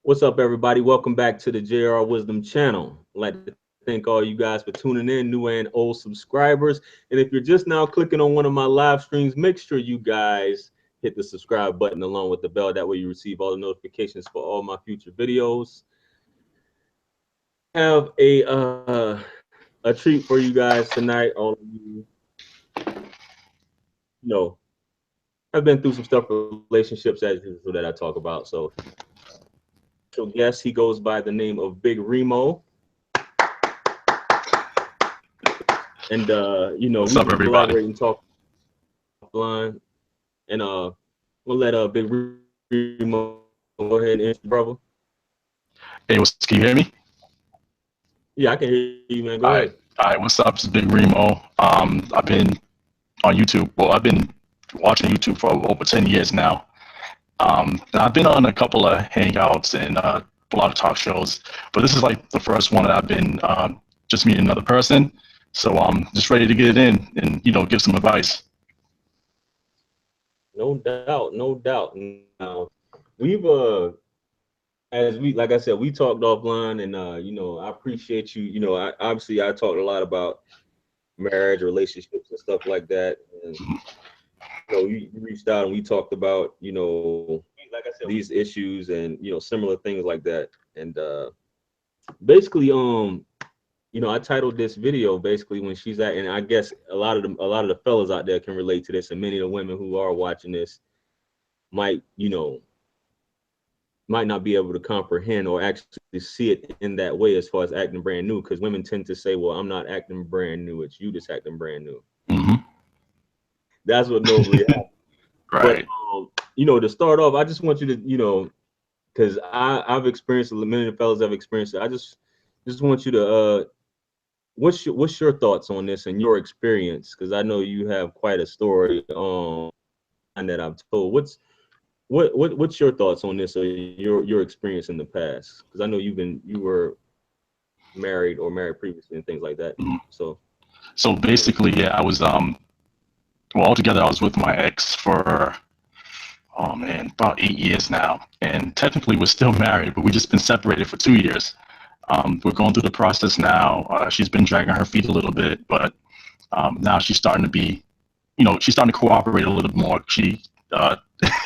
What's up, everybody? Welcome back to the JR Wisdom channel. I'd like to thank all you guys for tuning in, new and old subscribers. And if you're just now clicking on one of my live streams, make sure you guys hit the subscribe button along with the bell. That way you receive all the notifications for all my future videos. Have a treat for you guys tonight. All of you, you know, I've been through some stuff with relationships as usual that I talk about. So guess he goes by the name of Big Remo. And What's we up, can everybody? collaborate and talk offline. And we'll let Big Remo go ahead and introduce you, brother. Hey, can you hear me? Yeah, I can hear you, man. Go ahead. All right. What's up? It's Big Remo. I've been on YouTube. Well, I've been watching YouTube for over 10 years now. I've been on a couple of hangouts and a lot of talk shows, but this is like the first one that I've been just meeting another person. So I'm just ready to get it in and give some advice. No doubt, no doubt. Now we've as we like I said, we talked offline, and I appreciate you. Obviously I talked a lot about marriage, relationships, and stuff like that. And you reached out and we talked about like I said, these issues and similar things like that. And basically, I titled this video basically when she's at, and I guess a lot of the fellas out there can relate to this, and many of the women who are watching this might might not be able to comprehend or actually see it in that way as far as acting brand new, because women tend to say, well, I'm not acting brand new, it's you that's acting brand new. Hmm. That's what normally happens. But Right. to start off, I just want you to, because I've experienced it, many of the fellas have experienced it. I just want you to what's your thoughts on this and your experience? Because I know you have quite a story and that I've told. What's your thoughts on this or your experience in the past? Because I know you were married or married previously and things like that. Mhm. So So basically, yeah, I was well, altogether I was with my ex for, oh man, about 8 years now, and technically we're still married, but we just been separated for 2 years. We're going through the process now. She's been dragging her feet a little bit, but now she's starting to be, she's starting to cooperate a little more. She, I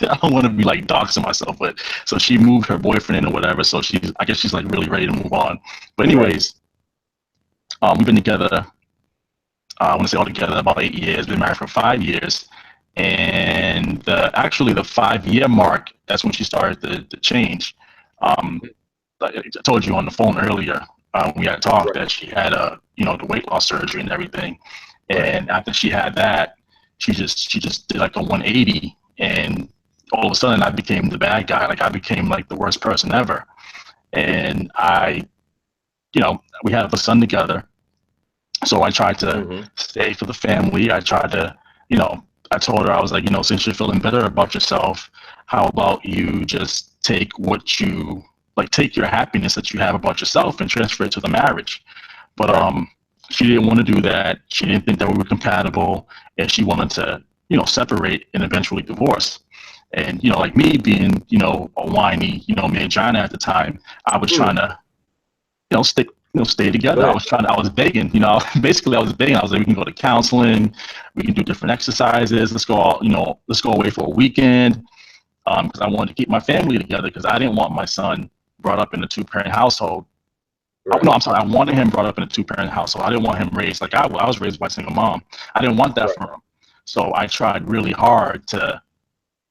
don't want to be like doxing myself, but so she moved her boyfriend in or whatever. So I guess she's like really ready to move on. But right, anyways, we've been together. I want to say altogether about 8 years. Been married for 5 years, and actually the 5 year mark, that's when she started to change. Um, like I told you on the phone earlier, we had talked right, that she had the weight loss surgery and everything, right, and after she had that, she just did like a 180, and all of a sudden I became the bad guy. Like I became like the worst person ever, and we have a son together, so I tried to mm-hmm, stay for the family. I tried to, I told her, I was like, since you're feeling better about yourself, how about you just take take your happiness that you have about yourself and transfer it to the marriage. But right, she didn't want to do that. She didn't think that we were compatible, and she wanted to, separate and eventually divorce. And like me being, a whiny, mangina at the time, I was trying mm, to, stick, stay go together. ahead, I was begging, basically I was begging. I was like, we can go to counseling, we can do different exercises. Let's go away for a weekend. Because I wanted to keep my family together because I didn't want my son brought up in a two-parent household. Oh, right, no, I'm sorry. I wanted him brought up in a two-parent household. I didn't want him raised like I was raised by a single mom. I didn't want that right, for him. So I tried really hard to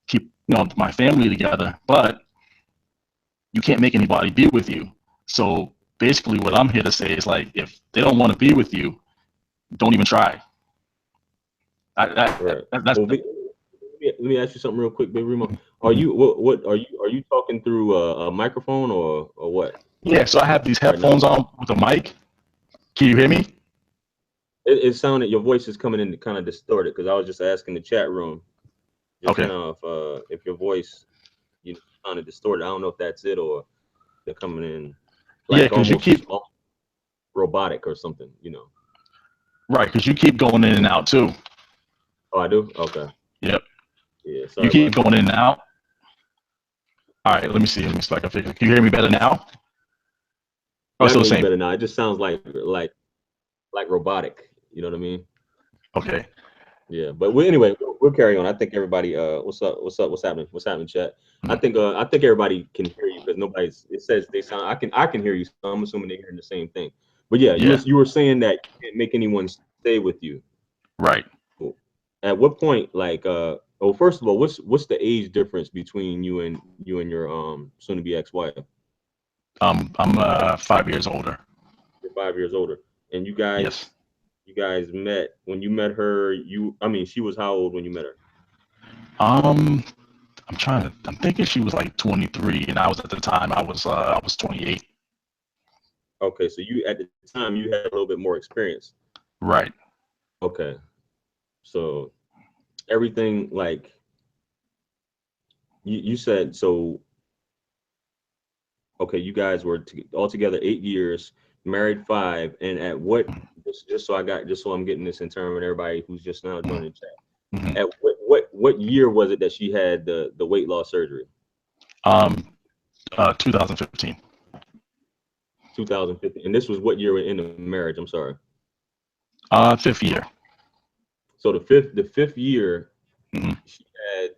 keep, my family together, but you can't make anybody be with you. So basically what I'm here to say is like, if they don't want to be with you, don't even try. right. That's Well, let me ask you something real quick, Big Remo. Are mhm. you what are you talking through a microphone or what Yeah. So I have these right now? headphones on with a mic. Can you hear me? It sounded your voice is coming in kind of distorted because I was just asking the chat room just Okay. now if your voice sounded distorted. I don't know if that's it or they're coming in Yeah, like because you almost keep robotic or something. right, because you keep going in and out too. Oh, I do. Okay. Yep. Yeah. You Sorry keep about going that. in and out. All right, let me see. Let me see if I can fix it. Can you hear me better now? Oh, Yeah, I still can the hear you same. better now. It just sounds like robotic. You know what I mean? Okay. Yeah, but anyway, we'll carry on. I think everybody, what's up? What's up? What's happening? What's happening, chat? Mhm. I think everybody can hear you because nobody's. It says they sound. I can hear you, so I'm assuming they're hearing the same thing. But yeah, Yeah. you were saying that you can't make anyone stay with you. Right. At what point, like, oh, first of all, what's the age difference between you and your soon to be ex-wife? I'm 5 years older. You're 5 years older, and Yes. you guys met when you met her. I mean, she was how old when you met her? Um, I'm thinking she was like 23, and I was at the time I was 28. Okay, so you at the time you had a little bit more experience. Right. Okay, so everything like you said. So okay, you guys were all together 8 years, married 5, and at what? Just so I'm getting this in term and everybody who's just now Mm-hmm. joining the chat. Mm-hmm. At what year was it that she had the weight loss surgery? Um, 2015. 2015, and this was what year in the marriage? I'm sorry. Fifth year. So the fifth year, Mm-hmm.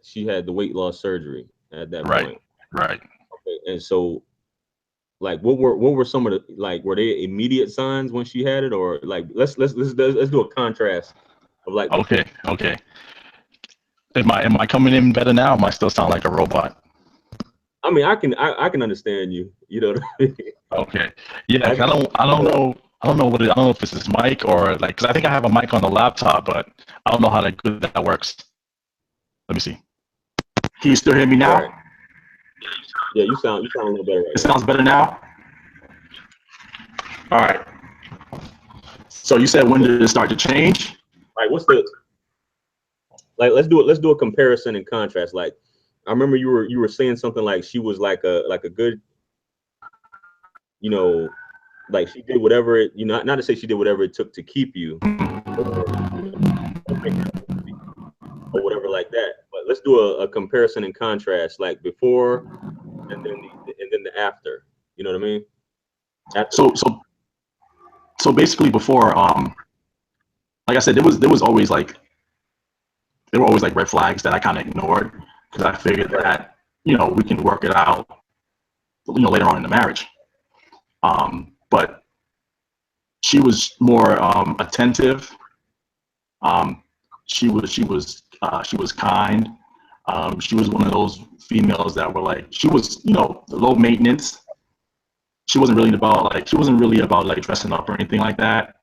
she had the weight loss surgery at that Right. point. Right. Okay, and so like what were some of the like were they immediate signs when she had it or like let's do a contrast of like before. Okay. Okay. Am I coming in better now? Am I still sound like a robot? I mean, I can understand you. You know what I mean? Okay. Yeah. I can, I don't know. I don't know I don't know if it's this mic or like, because I think I have a mic on the laptop, but I don't know how good that works. Let me see. Can you still hear me right. now? Yeah, you sound a little better right It now. sounds better now. All right. So you said when So did it start to change? like what's the like let's do a comparison and contrast. Like I remember you were saying something like she was like a good, you know, like she did whatever it, not to say she did whatever it took to keep you or or whatever like that. But let's do a comparison and contrast, like before and then the after. You know what I mean? After the So basically before, like I said, there was always like there were always like red flags that I kind of ignored because I figured right, that we can work it out later on in the marriage. But she was more attentive. Um, she was kind. She was one of those females that were like she was low maintenance. She wasn't really about like dressing up or anything like that.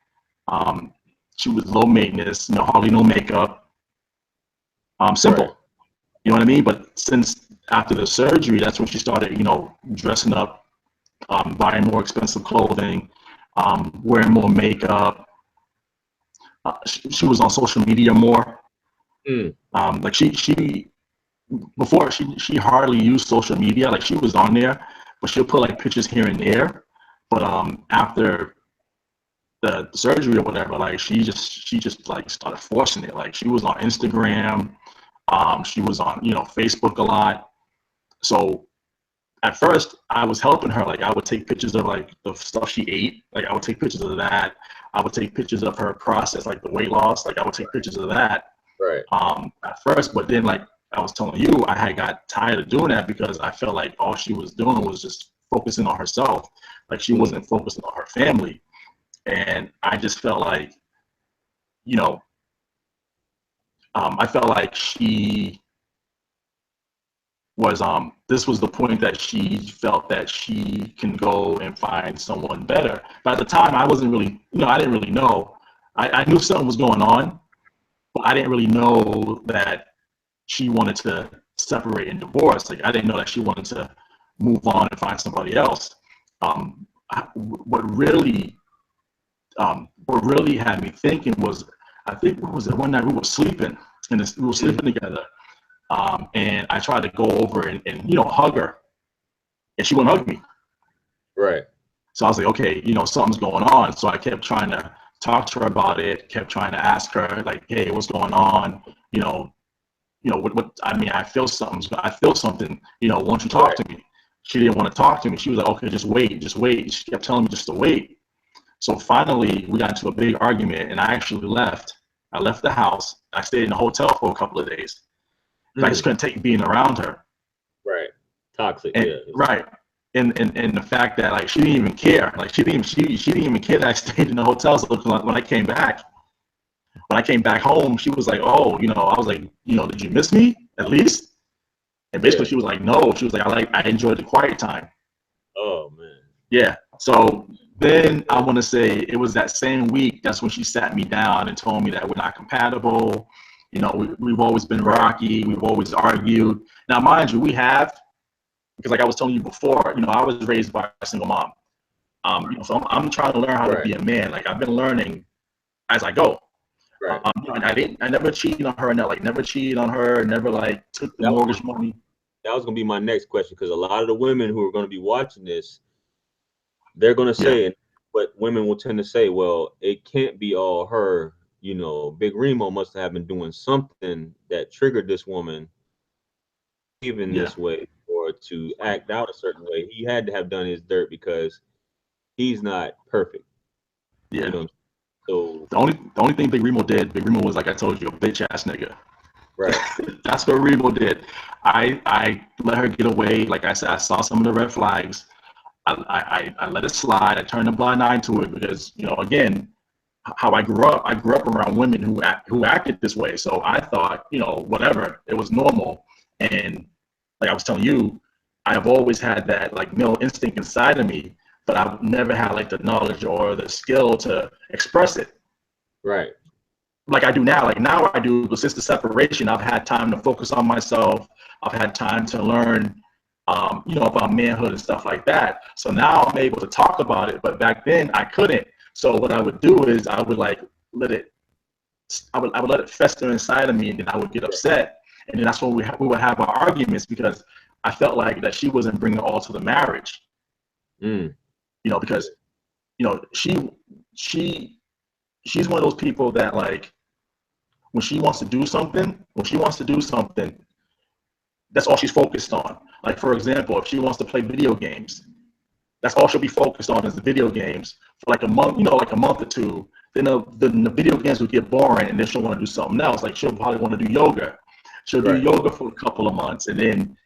Um, she was low maintenance, hardly no makeup. right, Simple. You know what I mean? But since after the surgery, that's when she started, dressing up, buying more expensive clothing, wearing more makeup. She was on social media more. mm, Like she before she hardly used social media. Like she was on there, but she'll put like pictures here and there. But after the surgery or whatever, like she just like started forcing it. Like she was on Instagram, she was on Facebook a lot. So at first I was helping her. Like I would take pictures of like the stuff she ate. Like I would take pictures of that. I would take pictures of her process, like the weight loss. Like I would take pictures of that right, at first, but then like I was telling you, I had got tired of doing that because I felt like all she was doing was just focusing on herself. Like she mm, wasn't focusing on her family. And I just felt like, you know, I felt like she was this was the point that she felt that she can go and find someone better. But at the time I wasn't really, I didn't really know. I knew something was going on, but I didn't really know that she wanted to separate and divorce. Like I didn't know that she wanted to move on and find somebody else. What really had me thinking was, I think what was it one night we were sleeping and we were mm, sleeping together, and I tried to go over and hug her, and she wouldn't hug me. right, So I was like, okay, something's going on. So I kept trying to talk to her about it, kept trying to ask her like, hey, what's going on? You know, what I mean, I feel something. Won't you talk to me? She didn't want to talk to me. She was like, okay, just wait, just wait. She kept telling me just to wait. So finally, we got into a big argument, and I actually left. I left the house. I stayed in the hotel for a couple of days. I just couldn't take being around her. Right. Toxic. And, yeah. Right. And the fact that like she didn't even care. Like she didn't even care that I stayed in the hotel. So when I came back home, she was like, oh, I was like, did you miss me at least? And basically she was like, no. She was like, I enjoyed the quiet time. Oh man. Yeah. So then I want to say it was that same week. That's when she sat me down and told me that we're not compatible. We've always been rocky. We've always argued. Now, mind you, we have, because like I was telling you before, I was raised by a single mom. So I'm trying to learn how to be a man. Like I've been learning as I go. Right. I never cheated on her. Never cheated on her. Never like took the mortgage money. That was gonna be my next question, because a lot of the women who are gonna be watching this, they're gonna say, but women will tend to say, well, it can't be all her. Big Remo must have been doing something that triggered this woman even this way, or to act out a certain way. He had to have done his dirt because he's not perfect. Yeah. So the only thing Big Remo was, like I told you, a bitch ass nigga. Right. That's what Remo did. I let her get away. Like I said, I saw some of the red flags. I let it slide. I turned a blind eye to it because, again, how I grew up around women who acted this way. So I thought, whatever, it was normal. And like I was telling you, I have always had that like male instinct inside of me, but I've never had like the knowledge or the skill to express it. Right. Like I do now. Like now I do, but since the separation, I've had time to focus on myself. I've had time to learn, about manhood and stuff like that. So now I'm able to talk about it, but back then I couldn't. So what I would do is I would like let it fester inside of me, and then I would get upset, and then that's when we would have our arguments because I felt like that she wasn't bringing it all to the marriage. Because she's one of those people that like when she wants to do something, that's all she's focused on. Like for example, if she wants to play video games, that's all she'll be focused on is the video games for like a month, like a month or two. Then the video games will get boring, and then she'll want to do something else. Like she'll probably want to do yoga. She'll do yoga for a couple of months, and then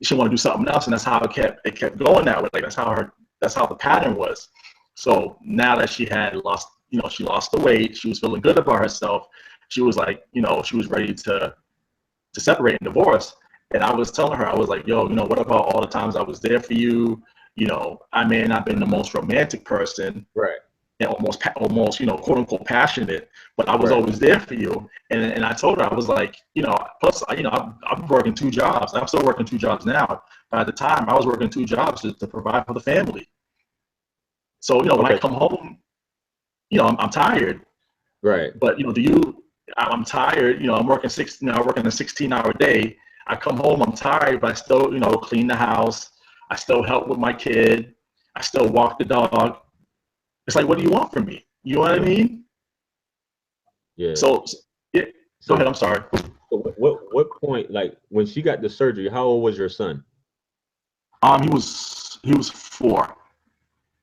she'll want to do something else. And that's how it kept going that way. Like that's how the pattern was. So now that she had lost, she lost the weight, she was feeling good about herself. She was like, she was ready to separate and divorce. And I was telling her, I was like, yo, what about all the times I was there for you? I may not have been the most romantic person, right, and almost, quote unquote passionate, but I was always there for you. And I told her, I was like, plus, I'm working 2 jobs. I'm still working 2 jobs now. But at the time, I was working 2 jobs to provide for the family. So, when I come home, I'm tired. Right. But, I'm tired. I'm working I work in a 16-hour day. I come home, I'm tired, but I still, clean the house. I still help with my kid. I still walk the dog. It's like, what do you want from me? You know what I mean? Yeah. So yeah. Go ahead. I'm sorry. So what point, like when she got the surgery, how old was your son? He was 4.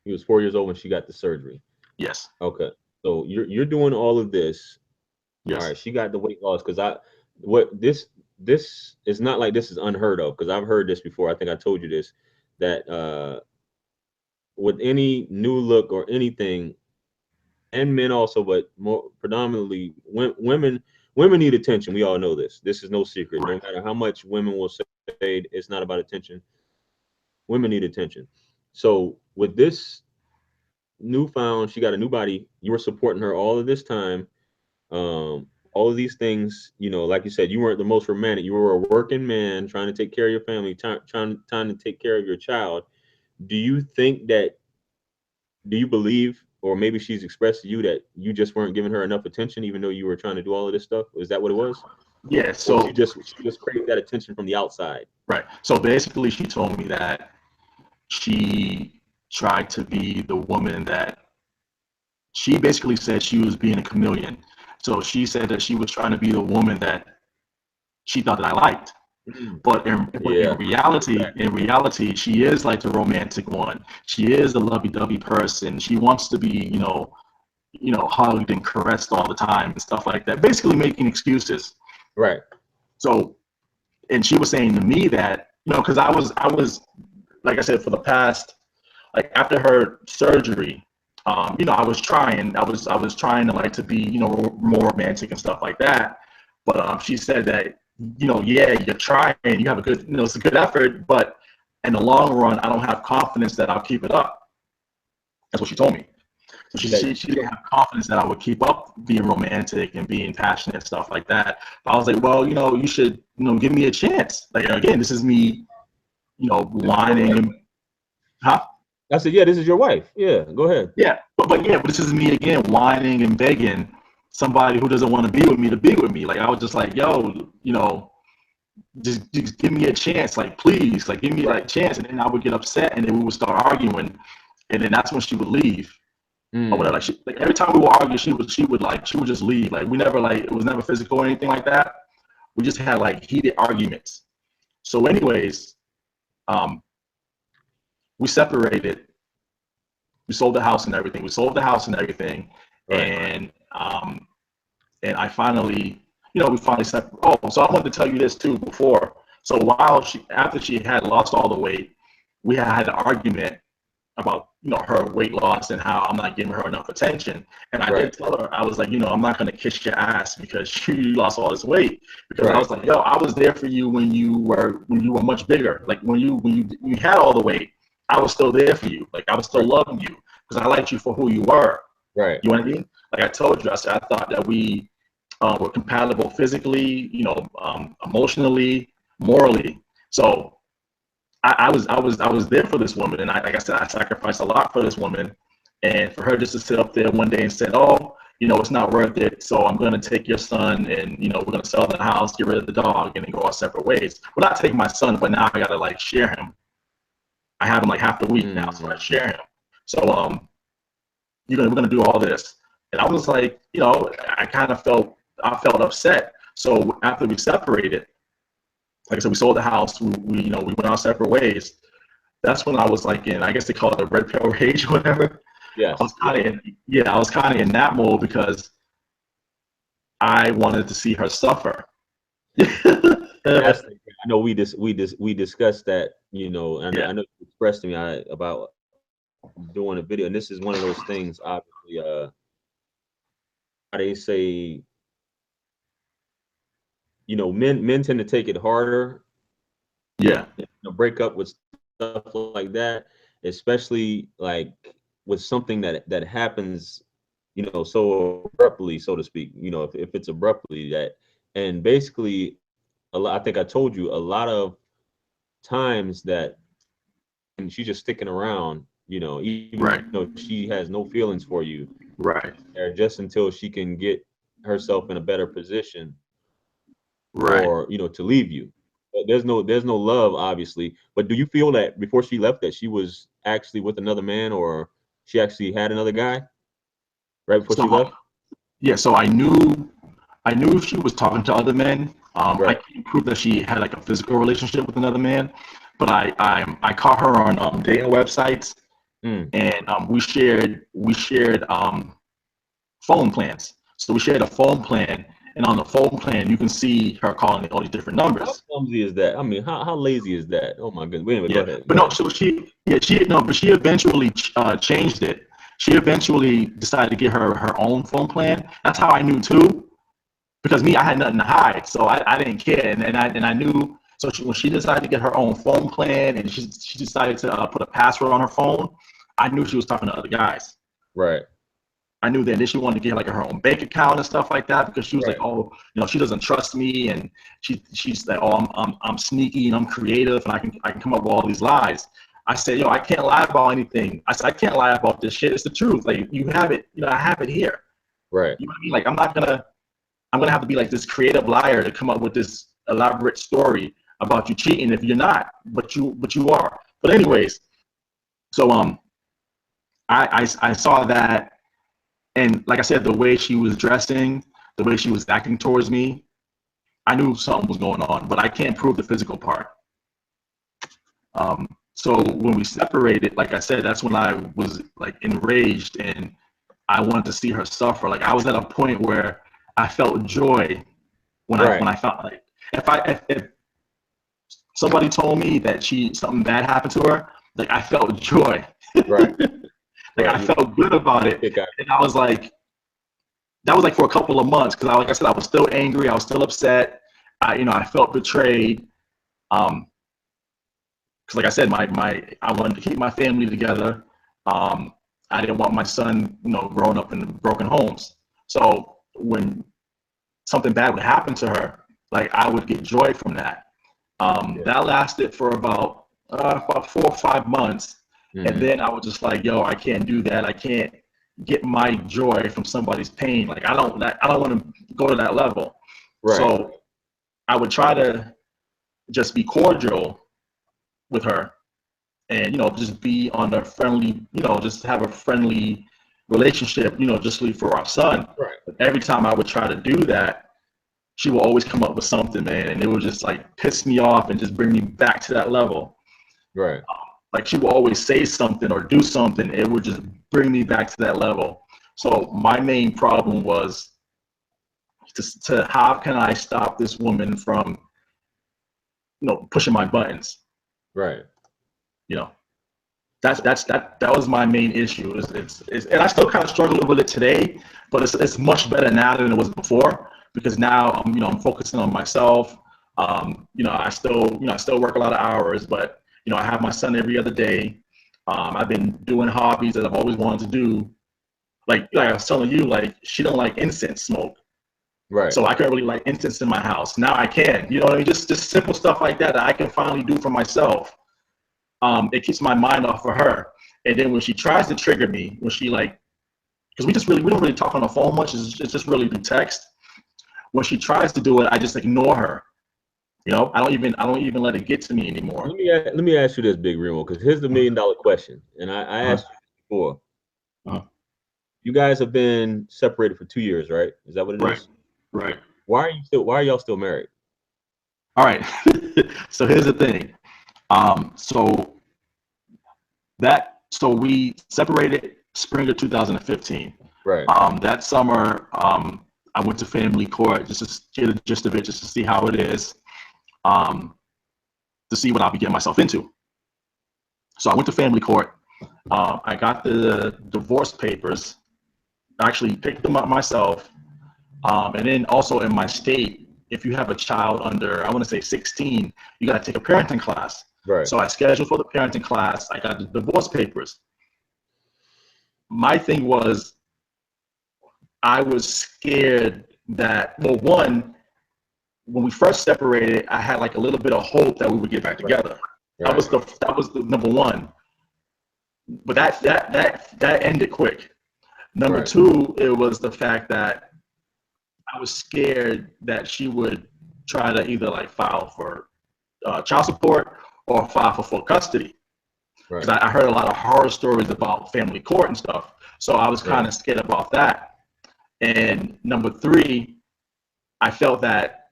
He was 4 years old when she got the surgery. Yes. Okay. So you're doing all of this. Yes. All right. She got the weight loss because this is not like this is unheard of, because I've heard this before. I think I told you this, that with any new look or anything, and men also, but more predominantly women need attention. We all know this. This is no secret. Right. No matter how much women will say it's not about attention, women need attention. So with this newfound, she got a new body. You were supporting her all of this time. All of these things, like you said, you weren't the most romantic. You were a working man trying to take care of your family, trying to take care of your child. Do you believe, or maybe she's expressed to you that you just weren't giving her enough attention, even though you were trying to do all of this stuff? Is that what it was? Yeah. So she just craved that attention from the outside. Right. So basically, she told me that she tried to be the woman that she basically said she was being a chameleon. So she said that she was trying to be the woman that she thought that I liked. Mm. But Yeah. in reality, she is like the romantic one. She is the lovey-dovey person. She wants to be, hugged and caressed all the time and stuff like that. Basically, making excuses. Right. So, and she was saying to me that, because I was, like I said, for the past, like after her surgery, I was trying to like to be, more romantic and stuff like that. But she said that, yeah, you're trying, you have a good, it's a good effort, but in the long run, I don't have confidence that I'll keep it up. That's what she told me. So she didn't have confidence that I would keep up being romantic and being passionate and stuff like that. But I was like, well, you should, give me a chance. Like, again, this is me, whining and, huh? I said, yeah, this is your wife. Yeah, go ahead. Yeah, but this is me again whining and begging somebody who doesn't want to be with me to be with me. Like I was just like, yo, just give me a chance, like please, like give me like a chance, and then I would get upset, and then we would start arguing, and then that's when she would leave or whatever. Like every time we would argue, she would just leave. Like we never like it was never physical or anything like that. We just had like heated arguments. So, anyways, um, we separated. We sold the house and everything. We sold the house and everything, Right. and I finally, we finally separated. Oh, so I wanted to tell you this too before. So after she had lost all the weight, we had an argument about her weight loss and how I'm not giving her enough attention. And I did tell her, I was like, I'm not gonna kiss your ass because you lost all this weight. Because I was like, yo, I was there for you when you were much bigger. Like when you had all the weight, I was still there for you. Like I was still loving you because I liked you for who you were. Right. You know what I mean? Like I told you, I said I thought that we were compatible physically, emotionally, morally. So I was there for this woman, and like I said, I sacrificed a lot for this woman, and for her just to sit up there one day and say, "Oh, it's not worth it, so I'm going to take your son, and we're going to sell the house, get rid of the dog, and then go our separate ways." Well, not take my son, but now I got to like share him. I have him like half the week now, so I share him. So we're gonna do all this, and I was like, I felt upset. So after we separated, like I said, we sold the house. We went our separate ways. That's when I was like in, I guess they call it a red pill rage or whatever. Yes. I was kind of in that mode because I wanted to see her suffer. I know we discussed that, and I know you expressed to me about doing a video, and this is one of those things. Obviously, how they say, men tend to take it harder. Yeah. Break up with stuff like that, especially like with something that happens, so abruptly, so to speak. If it's abruptly that, and basically, I think I told you a lot of times that, and she's just sticking around, even though she has no feelings for you, right, or just until she can get herself in a better position, right. or to leave you. But there's no love, obviously. But do you feel that before she left that she was actually with another man, or she actually had another guy right before she left? Yeah, so I knew she was talking to other men. I Right. can't prove that she had like a physical relationship with another man, but I caught her on dating websites, and we shared phone plans. So we shared a phone plan, and on the phone plan you can see her calling all these different How numbers. clumsy is that? I mean, how lazy is that? Oh my goodness. Wait a minute, Yeah, go ahead. but no, so she eventually changed it. She eventually decided to get her own phone plan. That's how I knew too, because me, I had nothing to hide, so I didn't care, and I knew. So when she decided to get her own phone plan, and she decided to put a password on her phone, I knew she was talking to other guys. Right. I knew that. Then she wanted to get like her own bank account and stuff like that because she was Right. like, oh, she doesn't trust me, and she's like, oh, I'm sneaky and I'm creative and I can come up with all these lies. I said, yo, I can't lie about anything. I said, I can't lie about this shit. It's the truth. Like you have it. I have it here. Right. You know what I mean? Like I'm gonna have to be like this creative liar to come up with this elaborate story about you cheating if you're not, but you are. But anyways, so I saw that. And like I said, the way she was dressing, the way she was acting towards me, I knew something was going on, but I can't prove the physical part. So when we separated, like I said, that's when I was like enraged and I wanted to see her suffer. Like I was at a point where I felt joy when I felt like if somebody told me that something bad happened to her, like I felt joy. Right. Like I felt good about it. And I was like, that was like for a couple of months because like I said, I was still angry, I was still upset. I felt betrayed. Because like I said, I wanted to keep my family together. I didn't want my son, growing up in broken homes. So when something bad would happen to her, like I would get joy from that. That lasted for about 4 or 5 months, and then I was just like, "Yo, I can't do that. I can't get my joy from somebody's pain. Like I don't want to go to that level." Right. So I would try to just be cordial with her, and just be on a friendly, just have a friendly relationship, just for our son. Right. But every time I would try to do that, she will always come up with something, man, and it would just like piss me off and just bring me back to that level. Right. Like she will always say something or do something, it would just bring me back to that level. So my main problem was to how can I stop this woman from, pushing my buttons. Right. That was my main issue. And I still kind of struggle with it today, but it's much better now than it was before because now I'm focusing on myself. I still work a lot of hours, but I have my son every other day. I've been doing hobbies that I've always wanted to do. Like I was telling you, like she don't like incense smoke. Right. So I couldn't really light incense in my house. Now I can. You know what I mean? Just simple stuff like that I can finally do for myself. It keeps my mind off of her. And then when she tries to trigger me, when she because we don't really talk on the phone much. It's just really through text. When she tries to do it, I just ignore her. I don't even let it get to me anymore. Let me ask you this, Big Remo, because here's the $1 million question, and I asked you before. You guys have been separated for 2 years, right? Is that what it is? Right. Why are y'all still married? All right. So here's the thing. So we separated spring of 2015. Right. That summer, I went to family court just to get a gist of it, just to see how it is, to see what I'll be getting myself into. So I went to family court. I got the divorce papers. I actually picked them up myself. And then also in my state, if you have a child under, I want to say 16, you got to take a parenting class. Right. So I scheduled for the parenting class. I got the divorce papers. My thing was, I was scared that, well, one, when we first separated, I had like a little bit of hope that we would get back together. Right. That was the number one. But that ended quick. Number two, it was the fact that I was scared that she would try to either like file for child support or file for full custody. Because I heard a lot of horror stories about family court and stuff. So I was kind of scared about that. And number three, I felt that,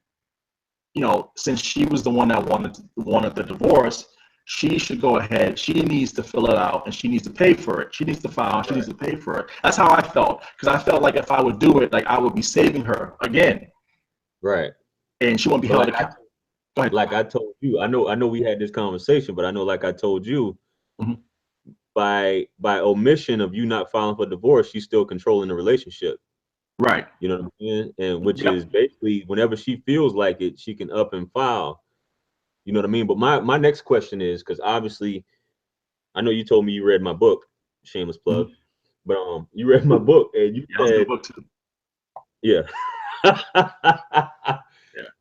since she was the one that wanted the divorce, she should go ahead. She needs to fill it out and she needs to pay for it. She needs to file. She needs to pay for it. That's how I felt. Because I felt like if I would do it, like I would be saving her again. Right. And she won't be held accountable. Go ahead. Like I told you, I know we had this conversation, but I know, like I told you, by omission of you not filing for divorce, she's still controlling the relationship. Right. You know what I'm saying? And which is basically whenever she feels like it, she can up and file. You know what I mean? But my next question is, because obviously, I know you told me you read my book, shameless plug, but you read my book and you said, book too. Yeah.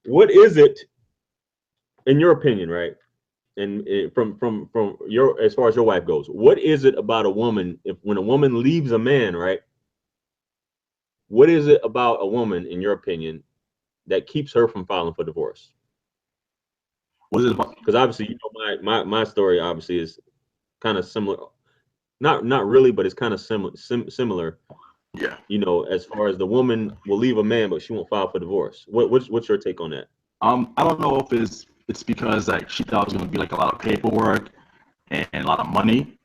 What is it, in your opinion, right? And from your, as far as your wife goes, what is it about a woman, when a woman leaves a man, right? What is it about a woman, in your opinion, that keeps her from filing for divorce? What is it about? Because obviously, my story obviously is kind of similar. Not really, but it's kind of similar. Yeah. As far as the woman will leave a man, but she won't file for divorce. What's your take on that? I don't know if it's because like she thought it was gonna be like a lot of paperwork and a lot of money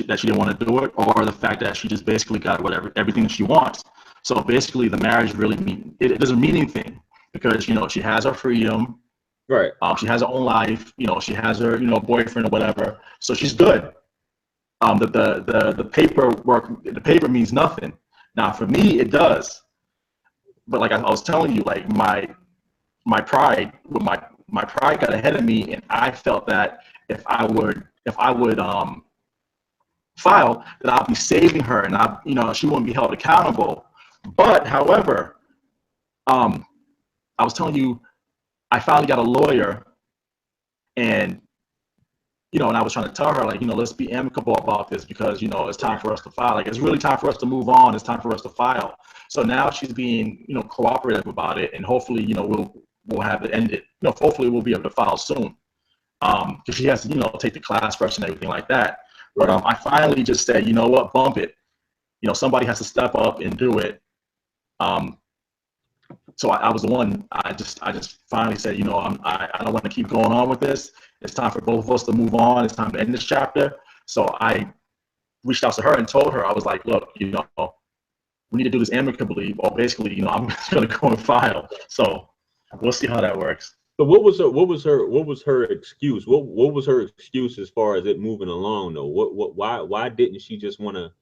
that she didn't want to do it, or the fact that she just basically got whatever everything she wants. So basically, the marriage really it doesn't mean anything because she has her freedom. Right. She has her own life. She has her boyfriend or whatever. So she's good. The paperwork, the paper means nothing. Now for me, it does. But like I was telling you, like my pride, my pride got ahead of me, and I felt that if I would file, that I'll be saving her, and she won't be held accountable. But however, um, I was telling you, I finally got a lawyer, and and I was trying to tell her, like, let's be amicable about this because, it's time for us to file. Like, it's really time for us to move on. It's time for us to file. So now she's being, cooperative about it, and hopefully, we'll have it ended. Hopefully we'll be able to file soon. Because she has to, take the class first and everything like that. But I finally just said, you know what, bump it. Somebody has to step up and do it. So I was the one. I just finally said, I don't want to keep going on with this. It's time for both of us to move on. It's time to end this chapter. So I reached out to her and told her, I was like, look, we need to do this amicably, or basically, I'm just going to go and file. So we'll see how that works. So what was her excuse? What was her excuse as far as it moving along though? Why didn't she just want to?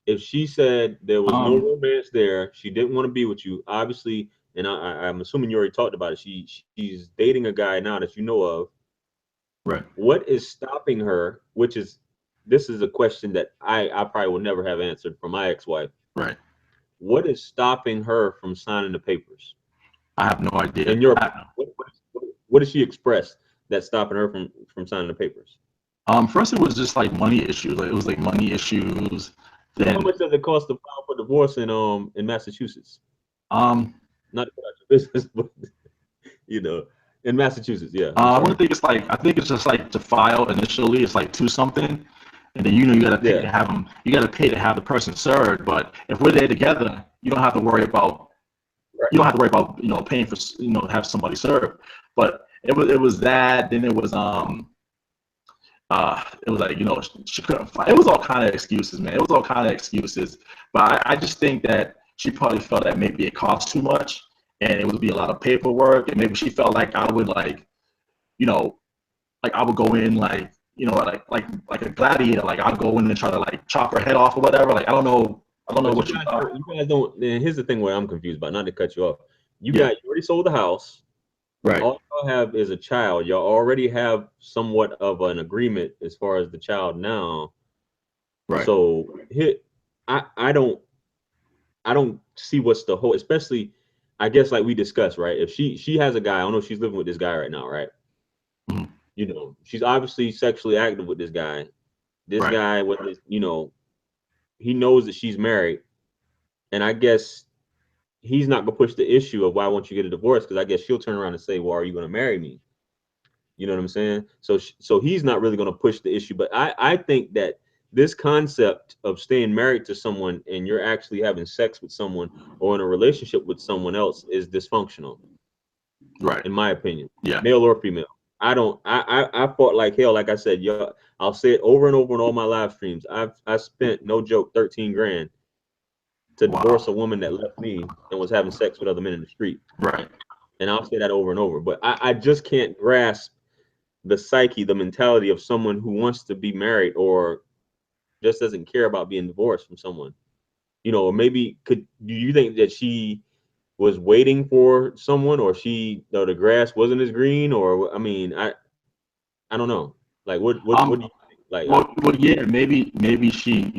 If she said there was no romance there, she didn't want to be with you, obviously, and I'm assuming you already talked about it. She's dating a guy now that you know of. Right. What is stopping her? This is a question that I probably will never have answered from my ex-wife. Right. What is stopping her from signing the papers? I have no idea. And what did she express that's stopping her from signing the papers? First it was just like money issues. Like it was like money issues. Then how much does it cost to file for divorce in Massachusetts? um Not about your business, but in Massachusetts, yeah. I want to think I think it's just like to file initially it's like 2 something, and then you gotta pay to have them. You gotta pay to have the person served. But if we're there together, you don't have to worry about paying for to have somebody served. But it was that. Then it was like she couldn't find. It was all kind of excuses, man. It was all kind of excuses. But I just think that she probably felt that maybe it cost too much, and it would be a lot of paperwork, and maybe she felt like I would like I would go in like a gladiator. Like I'd go in and try to like chop her head off or whatever. Like I don't know what you thought. You guys don't. And here's the thing where I'm confused about. Not to cut you off. You already sold the house. Right. All y'all have is a child. Y'all already have somewhat of an agreement as far as the child now. Right. So I don't see what's the whole, especially I guess like we discussed, right? If she has a guy, I don't know if she's living with this guy right now, right? Mm-hmm. She's obviously sexually active with this guy. This guy with his, he knows that she's married. And I guess he's not gonna push the issue of why won't you get a divorce, because I guess she'll turn around and say, well, are you gonna marry me? You know what I'm saying? So he's not really gonna push the issue. But I think that this concept of staying married to someone and you're actually having sex with someone or in a relationship with someone else is dysfunctional. Right. In my opinion. Yeah. Male or female. I fought like hell. Like I said, I'll say it over and over in all my live streams. I spent, no joke, 13 grand to divorce a woman that left me and was having sex with other men in the street. Right. And I'll say that over and over. But I just can't grasp the psyche, the mentality of someone who wants to be married or just doesn't care about being divorced from someone. Or maybe do you think that she was waiting for someone, or the grass wasn't as green, or I mean, I don't know. Like what do you think? Like yeah, maybe she,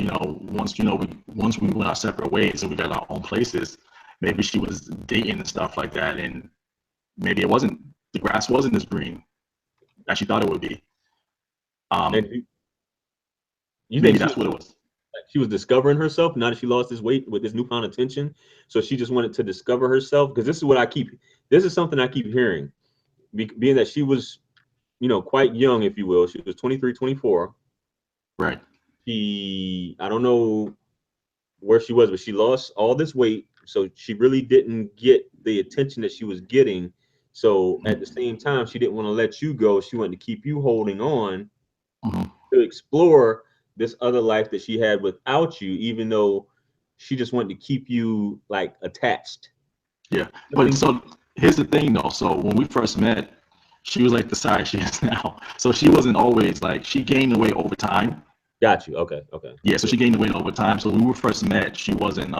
once we went our separate ways and we got our own places, maybe she was dating and stuff like that, and maybe the grass wasn't as green as she thought it would be. You maybe think that's what it was. She was discovering herself now that she lost this weight with this newfound attention. So she just wanted to discover herself, because this is something I keep hearing, being that she was, quite young, if you will. She was 23, 24. Right. I don't know where she was, but she lost all this weight. So she really didn't get the attention that she was getting. So at the same time, she didn't want to let you go. She wanted to keep you holding on Mm-hmm. to explore this other life that she had without you, even though she just wanted to keep you like attached. Yeah, but Nothing. so here's the thing though. So when we first met, she was like the size she is now. So she wasn't always like she gained the weight over time. Got you. Okay. Okay. Yeah, so she gained the weight over time. So when we first met, she wasn't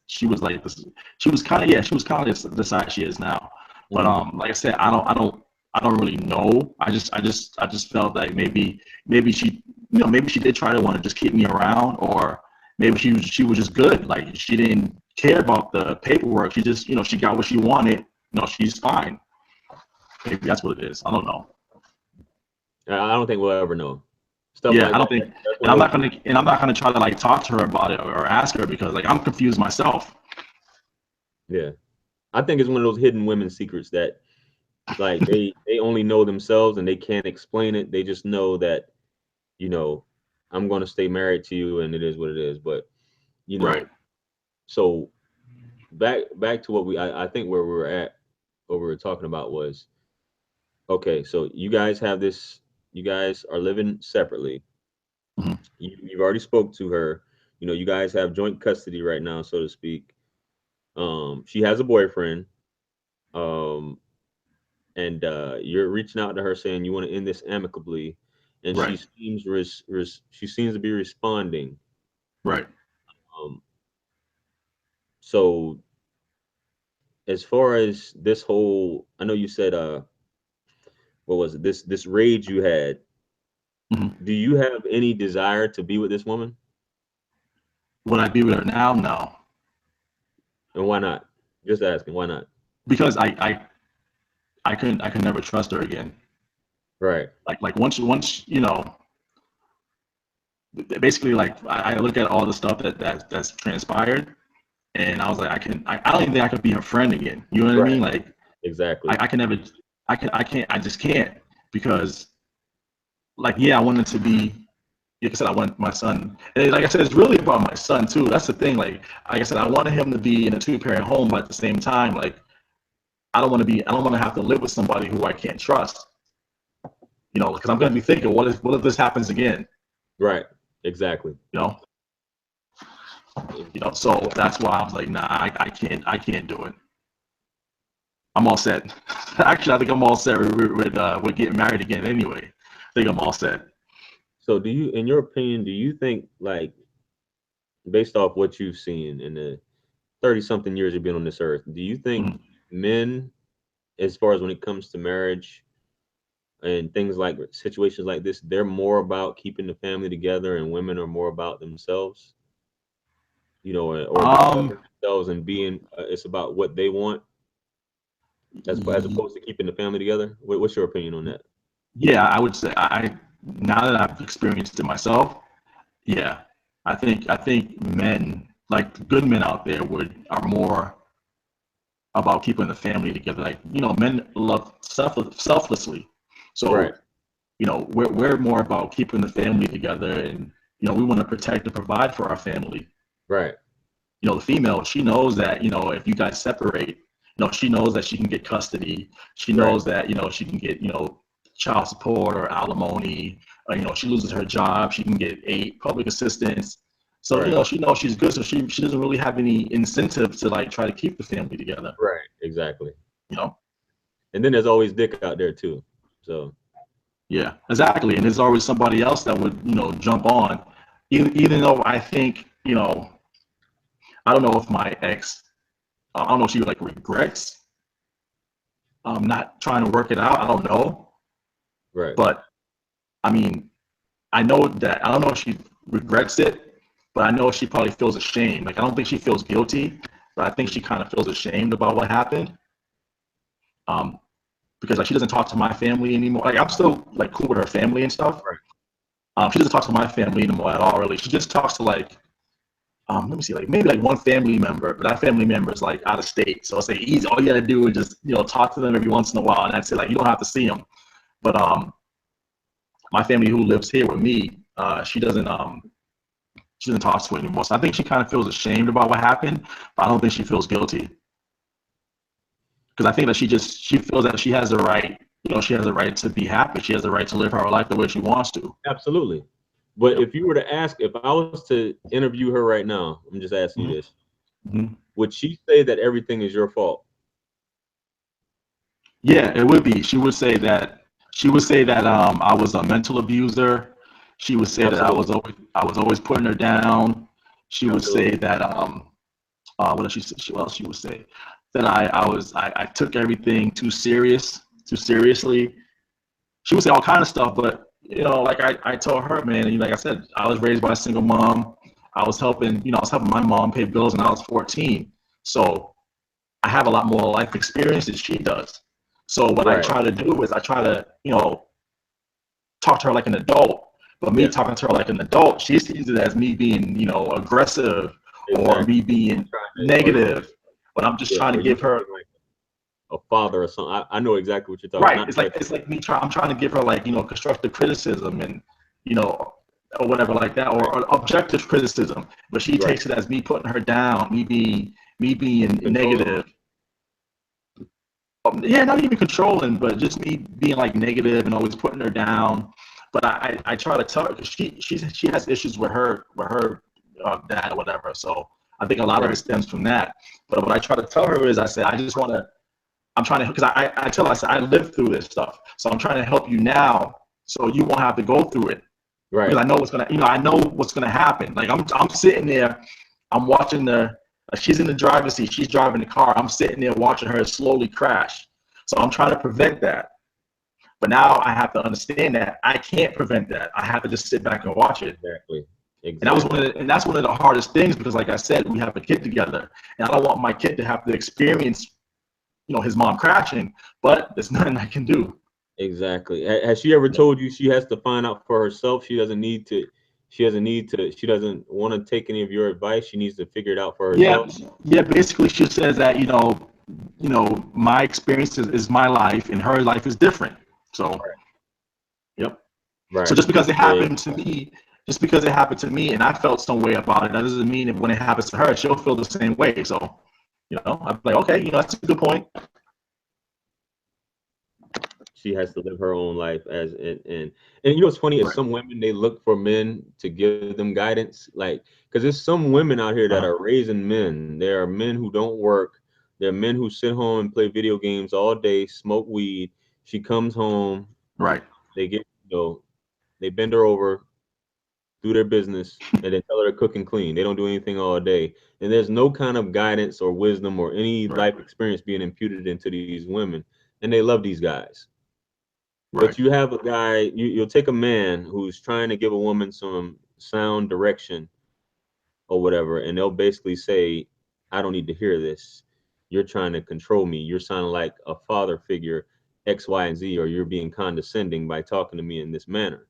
she was like this she was kind of yeah, she was kind of the size she is now. But Mhm. like I said, I don't really know. I just felt like maybe she maybe she did try to want to just keep me around, or maybe she was just good. Like she didn't care about the paperwork. She just she got what she wanted. She's fine. Maybe that's what it is. I don't know. I don't think we'll ever know. Stuff Yeah, like I don't that. think, That's one of those. and I'm not gonna try to like talk to her about it or ask her because like I'm confused myself. Yeah. I think it's one of those hidden women secrets that like they only know themselves and they can't explain it. They just know that, you know, I'm going to stay married to you and it is what it is. But, you Right. know, so back to what I think where we were at, what we were talking about was, okay, so you guys are living separately. Hmm. You've already spoke to her. You know, you guys have joint custody right now, so to speak. She has a boyfriend. Um, and you're reaching out to her saying you want to end this amicably, and Right. she seems to be responding. Right. Um, so as far as this whole, I know you said what was it, this rage you had? Hmm. Do you have any desire to be with this woman, Would I be with her now? No, and why not? Just asking, why not? because I can never trust her again. Right, Like once basically like I look at all the stuff that's transpired, and I was like I don't even think I could be her friend again. You know what I right, mean? Like exactly. I can never I can't I just can't because like yeah I wanted to be like I said, I want my son. And like I said, it's really about my son too. That's the thing. Like I said, I wanted him to be in a two-parent home, but at the same time, like I don't want to have to live with somebody who I can't trust. Because I'm going to be thinking, what if this happens again? Right, exactly. You know, So that's why I was like, nah, I can't do it. I'm all set. Actually, I think I'm all set with getting married again. Anyway, I think I'm all set. So do you, in your opinion, do you think like based off what you've seen in the 30 something years you've been on this earth, do you think Mhm. men, as far as when it comes to marriage and things like situations like this, they're more about keeping the family together and women are more about themselves, or Um, discovering themselves and being, it's about what they want as opposed to keeping the family together? What's your opinion on that? yeah, I would say now that I've experienced it myself, yeah, I think men like good men out there would are more about keeping the family together. Like men love selflessly, Right, so we're more about keeping the family together, and we want to protect and provide for our family. right, The female, she knows that if you guys separate, she knows that she can get custody. She right, knows that she can get child support or alimony. She loses her job, she can get aid, public assistance. So right, she knows she's good, so she doesn't really have any incentive to like try to keep the family together. right, exactly. You know, And then there's always dick out there too. So, yeah, exactly. And there's always somebody else that would jump on, even though I think I don't know if my ex, I don't know if she like regrets not trying to work it out. I don't know, right, but I mean, I know that I don't know if she regrets it, but I know she probably feels ashamed. Like I don't think she feels guilty, but I think she kind of feels ashamed about what happened. Um, because like she doesn't talk to my family anymore. Like I'm still like cool with her family and stuff. right, She doesn't talk to my family anymore at all. Really, she just talks to like let me see, like maybe like one family member, but that family member is like out of state. So it's like easy. All you gotta do is just talk to them every once in a while, and that's it. Like you don't have to see them. But my family who lives here with me, she doesn't talk to anymore. So I think she kind of feels ashamed about what happened, but I don't think she feels guilty. because I think that she feels that she has the right, she has the right to be happy. She has the right to live her life the way she wants to. Absolutely. But Yep. if you were to ask, if I was to interview her right now, I'm just asking you Mm-hmm. this, Mm-hmm. would she say that everything is your fault? Yeah, it would be. She would say that. She would say that I was a mental abuser. She would say that Absolutely. I was always putting her down. She would say Absolutely. that what else what else she would say, that I took everything too seriously. She would say all kind of stuff, but like I told her, man, and like I said, I was raised by a single mom. I was helping my mom pay bills when I was 14. So I have a lot more life experience than she does. So what I Right. try to do is I try to, talk to her like an adult. But me Yeah. talking to her like an adult, she sees it as me being, aggressive or me Exactly. being Are you negative. But I'm just yeah, trying to are you give her being like a father or something? I know exactly what you're talking about. right. Not like It's like me trying. I'm trying to give her like constructive criticism and you know or whatever like that or objective criticism. But she right. takes it as me putting her down, me being Controlling. negative. Yeah, not even controlling, but just me being like negative and always putting her down. But I try to tell her because she has issues with her dad or whatever. So I think a lot of it Right. stems from that. But what I try to tell her is I say I just want to. I'm trying to because I tell her I said I lived through this stuff, so I'm trying to help you now so you won't have to go through it because Right. I know what's gonna I know what's gonna happen. Like I'm sitting there, I'm watching the she's in the driver's seat, she's driving the car. I'm sitting there watching her slowly crash. So I'm trying to prevent that. But now I have to understand that I can't prevent that. I have to just sit back and watch it. Exactly. And that was Exactly. and that's one of the hardest things because, like I said, we have a kid together, and I don't want my kid to have to experience, his mom crashing. But there's nothing I can do. Exactly. Has she ever told you she has to find out for herself? She doesn't need to. She doesn't need to. She doesn't want to take any of your advice. She needs to figure it out for Yeah, herself. yeah. Basically, she says that my experience is my life, and her life is different. So, yep. So Right. just because it Yeah. happened to me, just because it happened to me, and I felt some way about it, that doesn't mean that when it happens to her, she'll feel the same way. So, I'm like, okay, that's a good point. She has to live her own life as and you know what's funny is Right. some women they look for men to give them guidance like because there's some women out here that Uh, are raising men. There are men who don't work. There are men who sit home and play video games all day, smoke weed. She comes home, right. they get they bend her over, do their business, and then tell her to cook and clean. They don't do anything all day. And there's no kind of guidance or wisdom or any Right. life experience being imputed into these women. And they love these guys. But Right. you have a guy, you'll take a man who's trying to give a woman some sound direction or whatever, and they'll basically say, I don't need to hear this. You're trying to control me. You're sounding like a father figure, X, Y, and Z, or you're being condescending by talking to me in this manner.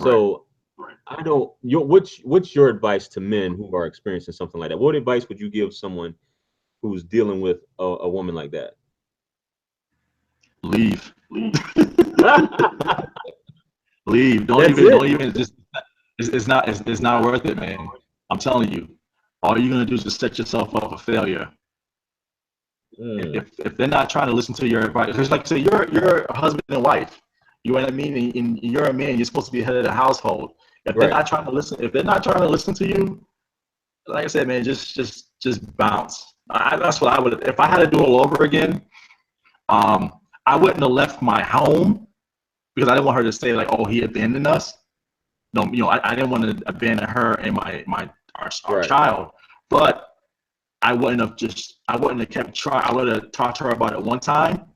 Right. So I don't what's your advice to men who are experiencing something like that? What advice would you give someone who's dealing with a woman like that? Leave. Leave. That's Don't it. even just. It's not worth it, man. I'm telling you. All you're gonna do is just set yourself up for failure. Mm, If they're not trying to listen to your advice, it's like say you're a husband and wife. You know what I mean? And you're a man. You're supposed to be head of the household. right. If they're not trying to listen to you, like I said, man, just bounce. That's what I would. If I had to do it all over again, um, I wouldn't have left my home because I didn't want her to say like, "Oh, he abandoned us." No, I didn't want to abandon her and our Right. child, but I wouldn't have kept trying. I would have talked to her about it one time.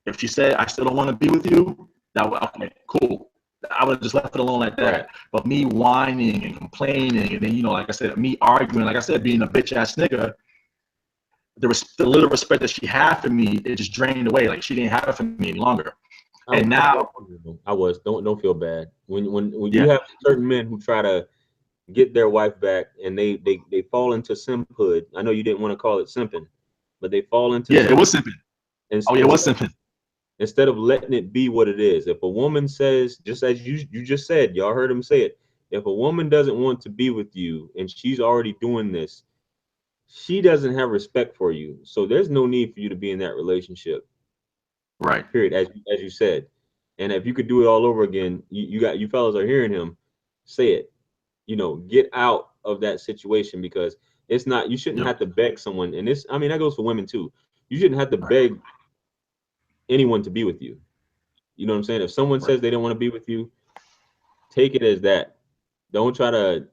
If she said I still don't want to be with you, that would okay, cool. I would have just left it alone like Right. that. But me whining and complaining, and then like I said, me arguing, like I said, being a bitch ass nigga, the little respect that she had for me, it just drained away. Like she didn't have it for me any longer. And I was. now, I was. Don't feel bad. When you yeah, have certain men who try to get their wife back and they fall into simphood. I know you didn't want to call it simping, but they fall into yeah, it simp was simping. Oh yeah, it was instead simping. instead of letting it be what it is. If a woman says, just as you just said, y'all heard him say it. If a woman doesn't want to be with you and she's already doing this, she doesn't have respect for you. So there's no need for you to be in that relationship. Right. Period. As you said. And if you could do it all over again, you fellas are hearing him say it. Get out of that situation, because it's not, you shouldn't Yep. have to beg someone. And this, I mean, that goes for women too. You shouldn't have to Right. beg anyone to be with you. You know what I'm saying? If someone Right. says they don't want to be with you, take it as that. Don't try to,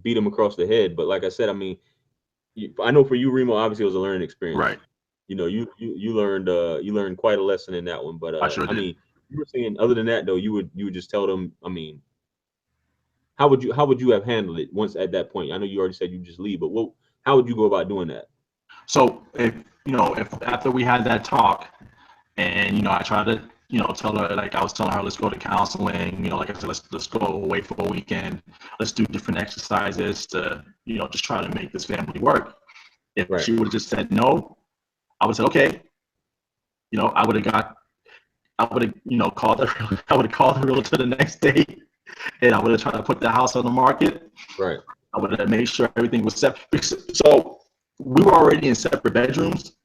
beat them across the head. But like I said, I mean, I know for you, Remo, obviously it was a learning experience. Right. You learned quite a lesson in that one. But I sure I did. mean, you were saying other than that though, you would just tell them. I mean, how would you have handled it once at that point? I know you already said you just leave, but how would you go about doing that? So if after we had that talk, and I tried to tell her, like I was telling her, let's go to counseling. Like I said, let's go away for a weekend. Let's do different exercises to just try to make this family work. If Right. she would have just said no, I would have said okay. I would have called her. I would have called her realtor the next day, and I would have tried to put the house on the market. Right. I would have made sure everything was set. So we were already in separate bedrooms,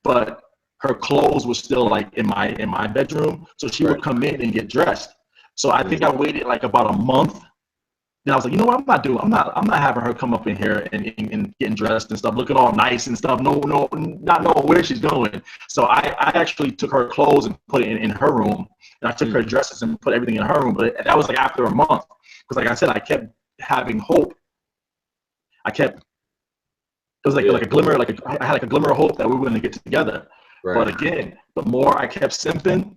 but her clothes were still like in my bedroom. So she Right. would come in and get dressed. So I think I Mm-hmm. waited like about a month. Then I was like, you know what, I'm not having her come up in here and getting dressed and stuff, looking all nice and stuff. No, not knowing where she's going. So I actually took her clothes and put it in her room. And I took her dresses and put everything in her room. But that was like after a month. Because like I said, I kept having hope. It was like Yeah. like a glimmer, I had like a glimmer of hope that we were going to get together. Right. But again, the more I kept simping,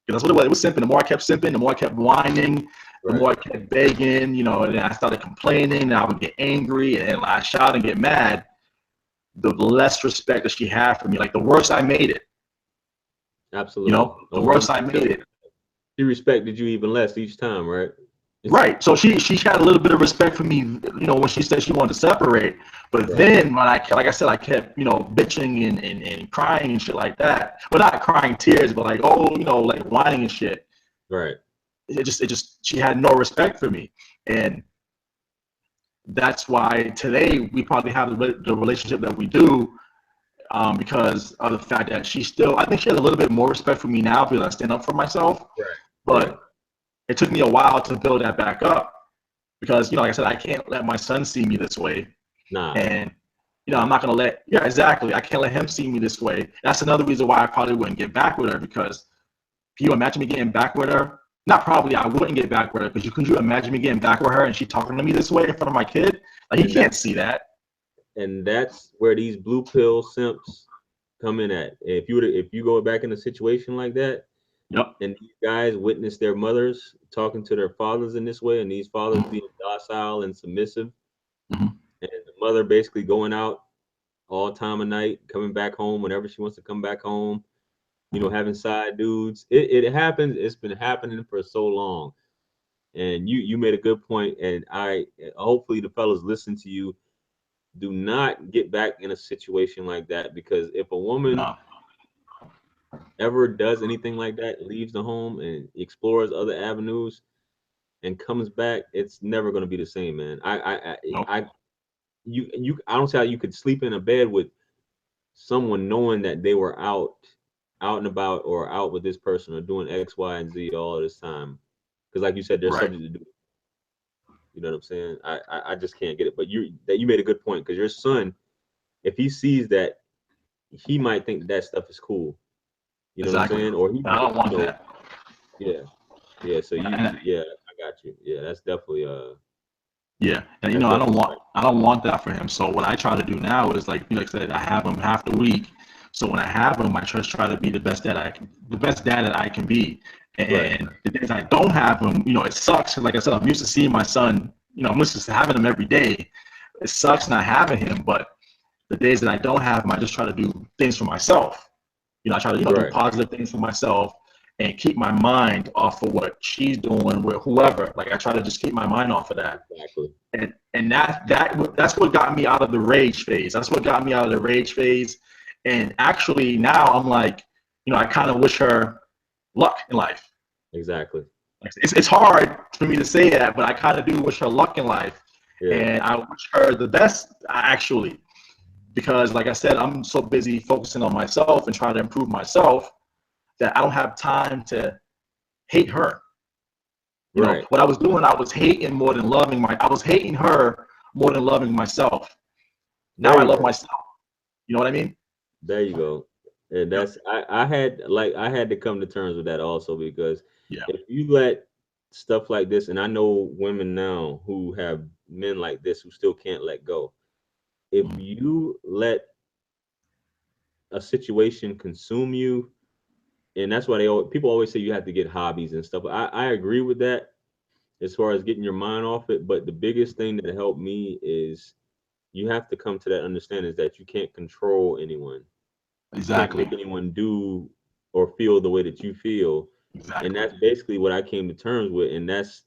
because that's what it was. It was simping. The more I kept simping, the more I kept whining, the Right. more I kept begging, and then I started complaining, and I would get angry, and I shout and get mad. The less respect that she had for me, like the worse I made it. Absolutely. The worse I made it. She respected you even less each time, right? Right. So she had a little bit of respect for me, when she said she wanted to separate. But Right. then when like I said, I kept, bitching and crying and shit like that. Well, not crying tears, but like, like whining and shit. Right. It just she had no respect for me. And that's why today we probably have the relationship that we do, because of the fact that I think she has a little bit more respect for me now because I stand up for myself. Right. But it took me a while to build that back up because, like I said, I can't let my son see me this way. Nah. And, I'm not going to exactly. I can't let him see me this way. That's another reason why I probably wouldn't get back with her, because can you imagine me getting back with her? Not probably, I wouldn't get back with her, because could you imagine me getting back with her and she talking to me this way in front of my kid? Like, he can't see that. And that's where these blue pill simps come in at. If you go back in a situation like that, Yep. and these guys witness their mothers talking to their fathers in this way, and these fathers being docile and submissive, Mm-hmm. and the mother basically going out all time of night, coming back home whenever she wants to come back home, having side dudes. It happens. It's been happening for so long. And you made a good point, and I hopefully the fellas listen to you. Do not get back in a situation like that, because if a woman No. ever does anything like that, leaves the home and explores other avenues and comes back, it's never going to be the same, man. Nope. I don't see how you could sleep in a bed with someone knowing that they were out and about, or out with this person, or doing X, Y, and Z all this time. Because like you said, they're Right. subject to do it. You know what I'm saying? I just can't get it. But you made a good point, because your son, if he sees that, he might think that stuff is cool. You know Exactly. what I'm saying? Or he I might, don't want that. yeah, yeah. So And, yeah, I got you. Yeah, that's definitely yeah, and that's I definitely don't want that for him. So what I try to do now is, like I said, I have him half the week. So when I have him, I just try to be the best dad that I can be. right. And the days I don't have him, it sucks. Like I said, I'm used to seeing my son. I'm used to having him every day. It sucks not having him, but the days that I don't have him, I just try to do things for myself. I try to do Right. positive things for myself and keep my mind off of what she's doing with whoever. Like, I try to just keep my mind off of that. Exactly. And that's what got me out of the rage phase. That's what got me out of the rage phase. And actually now I'm like, I kind of wish her luck in life. Exactly. It's hard for me to say that, but I kind of do wish her luck in life. Yeah. And I wish her the best, actually, because like I said, I'm so busy focusing on myself and trying to improve myself that I don't have time to hate her. You know, Right. what I was doing, I was hating more than loving I was hating her more than loving myself. Now There I you love go. myself. You know what I mean? There you go. And Yep. that's I had to come to terms with that also, because Yeah. if you let stuff like this, and I know women now who have men like this who still can't let go. If Mm. you let a situation consume you, and that's why people always say you have to get hobbies and stuff. I agree with that as far as getting your mind off it. But the biggest thing that helped me is you have to come to that understanding is that you can't control anyone. You can't Exactly. make anyone do or feel the way that you feel. And Exactly. that's basically what I came to terms with. And that's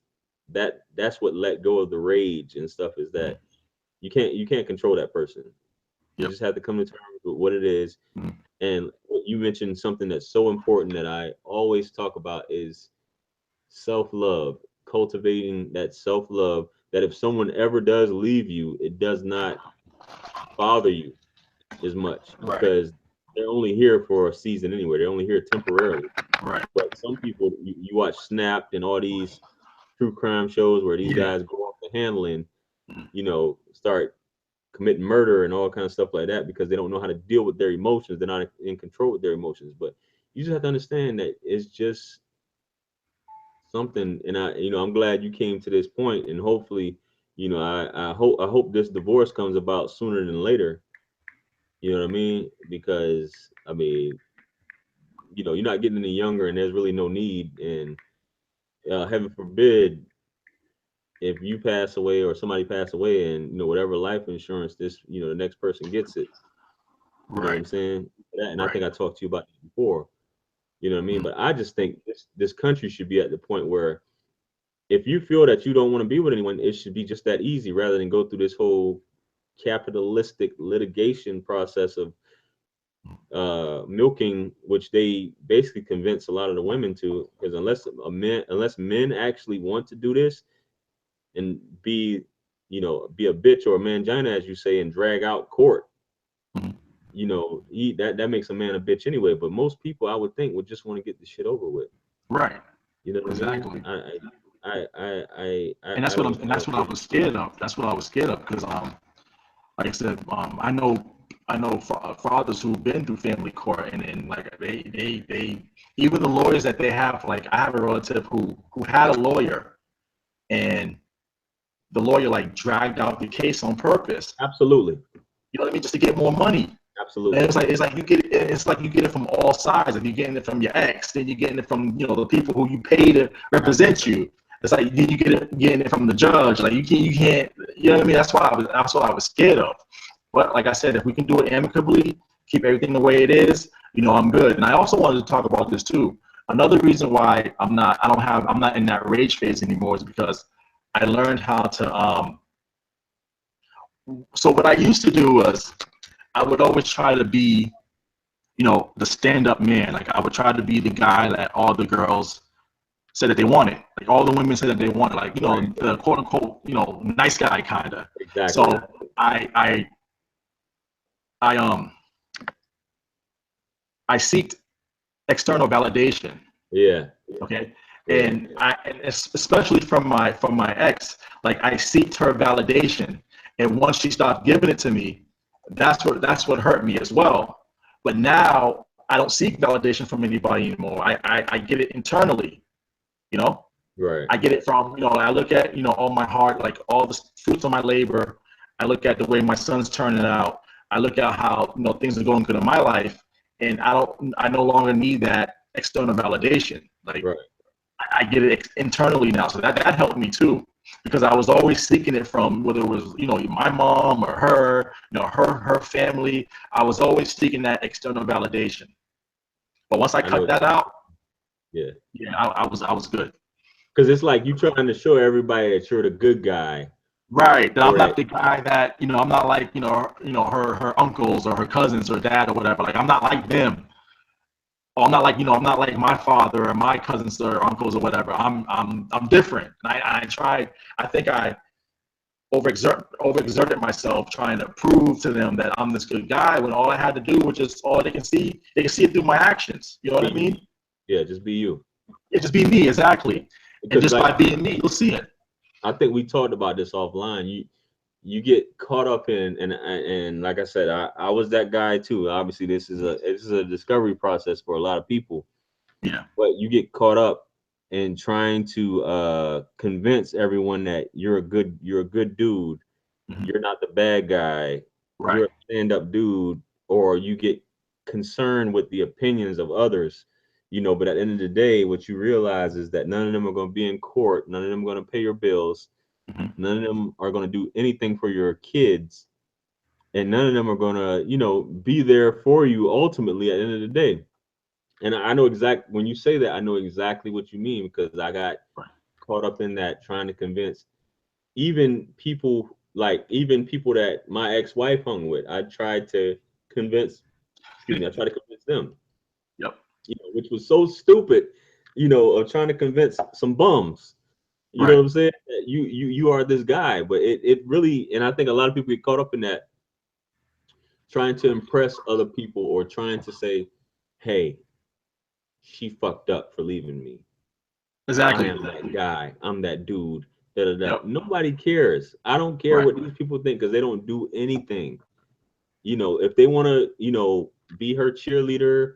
what let go of the rage and stuff, is Mm. that you can't control that person. You Yep. just have to come to terms with what it is. Mm. And you mentioned something that's so important that I always talk about is self-love, cultivating that self-love, that if someone ever does leave you, it does not bother you as much, Right. because they're only here for a season anyway. They're only here temporarily. Right. But some people, you watch Snapped and all these true crime shows where these Yeah. guys go off the handle and, Mm. start committing murder and all kind of stuff like that, because they don't know how to deal with their emotions. They're not in control with their emotions. But you just have to understand that it's just something. And I'm glad you came to this point, and hopefully, I hope this divorce comes about sooner than later. You know what I mean? Because I mean, you're not getting any younger, and there's really no need. And heaven forbid, if you pass away or somebody pass away, and whatever life insurance the next person gets it. You know what Right. I'm saying? And I Right. think I talked to you about it before. You know what I mean? Mm. But I just think this country should be at the point where, if you feel that you don't want to be with anyone, it should be just that easy, rather than go through this whole capitalistic litigation process of milking, which they basically convince a lot of the women to. Because unless men actually want to do this and be a bitch or a mangina, as you say, and drag out court, Mm. that makes a man a bitch anyway. But most people, I would think, would just want to get the shit over with. Right. You know what I mean? Exactly. I And don't I that's don't what I get it. was scared of. That's what I was scared of because like I said, I know fathers who've been through family court, and like they even the lawyers that they have. Like I have a relative who had a lawyer, and the lawyer like dragged out the case on purpose. Absolutely, You know what I mean? Just to get more money. And absolutely. it's like you get it. It's like you get it from all sides. If you're getting it from your ex, then you're getting it from the people who you pay to represent you. It's like then you getting it from the judge. Like you can't. You know what I mean? That's what I was scared of. But like I said, if we can do it amicably, keep everything the way it is, I'm good. And I also wanted to talk about this too. Another reason why I'm not in that rage phase anymore is because I learned how to. So what I used to do was I would always try to be the stand-up man. Like I would try to be the guy that all the girls said that they wanted. Like all the women said that they wanted. Like Right. the quote unquote nice guy kind of. So Exactly. I I I I seeked external validation. Yeah. Okay, Yeah. and especially from my ex, like I seeked her validation, and once she stopped giving it to me, that's what hurt me as well. But now I don't seek validation from anybody anymore. I get it internally. You know, Right. I get it from I look at all my heart, like all the fruits of my labor. I look at the way my son's turning out. I look at how things are going good in my life, and I no longer need that external validation. Like Right. I get it internally now. So that helped me too, because I was always seeking it from whether it was my mom or her, her family. I was always seeking that external validation. But once I I know cut what that you mean. out, Yeah. yeah, I was good. Because it's like you trying to show everybody that you're the good guy, Right. That I'm or not that. the guy that I'm not like her uncles or her cousins or dad or whatever. Like I'm not like them. Or I'm not like my father or my cousins or uncles or whatever. I'm different. And I tried. I think overexerted myself trying to prove to them that I'm this good guy when all I had to do was just all they can see it through my actions. You know what I mean? Yeah, just be you. It just be me, exactly. And Because just by like being me, you'll see it. I think we talked about this offline. You get caught up in and like I said, I was that guy too. Obviously, this is a discovery process for a lot of people. Yeah. But you get caught up in trying to convince everyone that you're a good dude. Hmm. You're not the bad guy. You're Right. a stand-up dude, or you get concerned with the opinions of others. But at the end of the day, what you realize is that none of them are going to be in court. None of them are going to pay your bills. Hmm. None of them are going to do anything for your kids, and none of them are going to, be there for you ultimately at the end of the day. And I know exactly when you say that, I know exactly what you mean because I got Right. caught up in that trying to convince even people that my ex-wife hung with. I tried to convince, excuse me, I tried to convince them, Yep. which was so stupid, of trying to convince some bums. You know Right. what I'm saying? That you are this guy, but it really, and I think a lot of people get caught up in that, trying to impress other people or trying to say, "Hey, she fucked up for leaving me. I Exactly. am that guy. I'm that dude." Da, da, da. Yep. Nobody cares. I don't care Right. what these people think because they don't do anything. If they want to, be her cheerleader,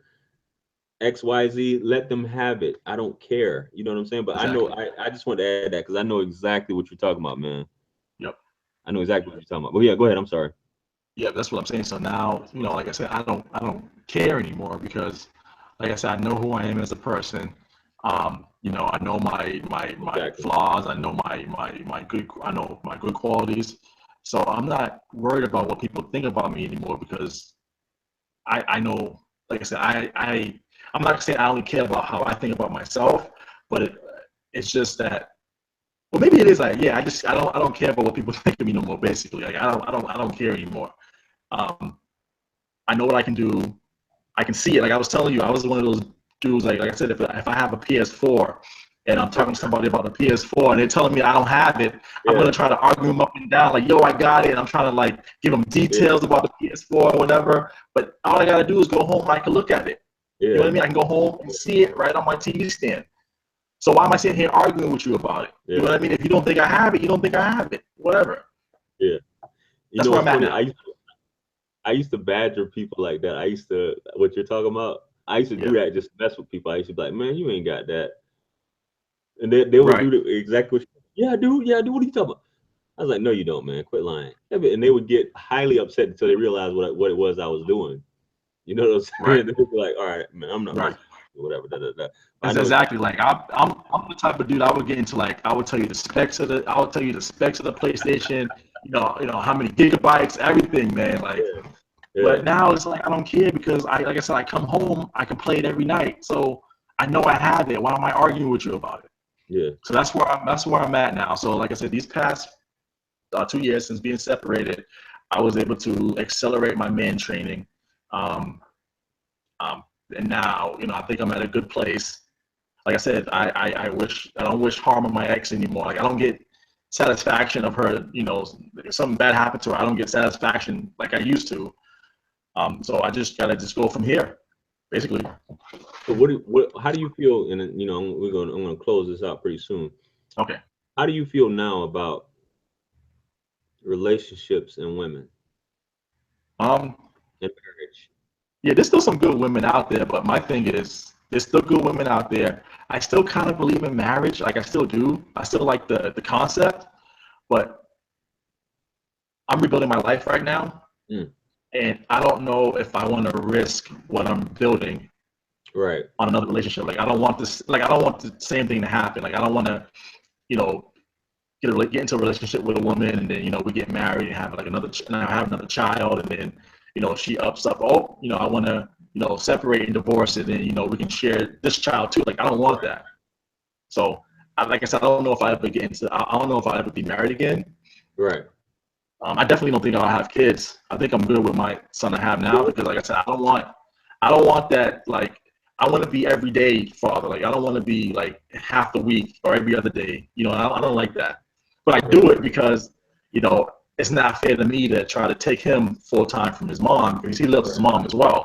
XYZ, let them have it. I don't care. You know what I'm saying? But I know Exactly. I just want to add that because I know exactly what you're talking about, man. Yep. I know exactly what you're talking about. But yeah, go ahead. I'm sorry. Yeah, that's what I'm saying. So now, like I said, I don't care anymore because, like I said, I know who I am as a person. I know my Exactly. flaws. I know I know my good qualities. So I'm not worried about what people think about me anymore because I know, like I said, I'm not saying I only care about how I think about myself, but it's just that. Well, maybe it is like, yeah, I don't care about what people think of me no more. Basically, like I don't care anymore. Um, I know what I can do. I can see it. Like I was telling you, I was one of those dudes. Like I said, if I have a PS4 and I'm talking to somebody about the PS4 and they're telling me I don't have it, I'm Yeah, gonna try to argue them up and down. Like, yo, I got it. And I'm trying to like give them yeah, details about the PS4 or whatever. But all I gotta do is go home and I can look at it. You know yeah, what I mean? I can go home and see it right on my TV stand. So why am I sitting here arguing with you about it? You know yeah, what I mean? If you don't think I have it, you don't think I have it. Whatever. yeah. That's where It's I'm at funny. now. I used to badger people like that. I used to what you're talking about. I used to do Yeah. that just to mess with people. I used to be like, man, you ain't got that, and they would Right. do the exactly. Yeah, dude. Yeah, dude. What are you talking about? I was like, no, you don't, man. Quit lying. And they would get highly upset until they realized what it was I was doing. You know what I'm Right. saying? They would be like, all right, man, I'm not Right. messing with you, whatever. Da, da, da. I It's know exactly like I'm the type of dude I would get into like I would tell you the specs of the PlayStation, how many gigabytes, everything, man. Like, yeah, yeah, but now it's like I don't care because like I said, I come home, I can play it every night, so I know I have it. Why am I arguing with you about it? yeah. So that's where I'm at now. So like I said, these past 2 years since being separated, I was able to accelerate my man training. Um, and now, I think I'm at a good place. Like I said, I don't wish harm on my ex anymore. Like I don't get satisfaction of her, if something bad happened to her, I don't get satisfaction like I used to. So I just gotta just go from here, basically. So how do you feel? And I'm gonna close this out pretty soon. Okay. How do you feel now about relationships and women Um, and marriage? yeah, there's still some good women out there, but my thing is there's still good women out there. I still kind of believe in marriage, like I still do. I still like the concept, but I'm rebuilding my life right now, Mm, and I don't know if I want to risk what I'm building right. on another relationship. Like I don't want this. Like I don't want the same thing to happen. Like I don't want to, you know, get into a relationship with a woman and then we get married and have like and I have another child and then she ups up. Oh, I want to separate and divorce and then we can share this child too. Like I don't want that. So like I said, I don't know if I ever get into. I don't know if I ever be married again. Right. I definitely don't think I'll have kids. I think I'm good with my son I have now Good. because, like I said, I don't want that. Like, I want to be everyday father. Like, I don't want to be like half the week or every other day. I don't like that. But I Right. do it because, you know, it's not fair to me to try to take him full time from his mom because he loves his mom as well.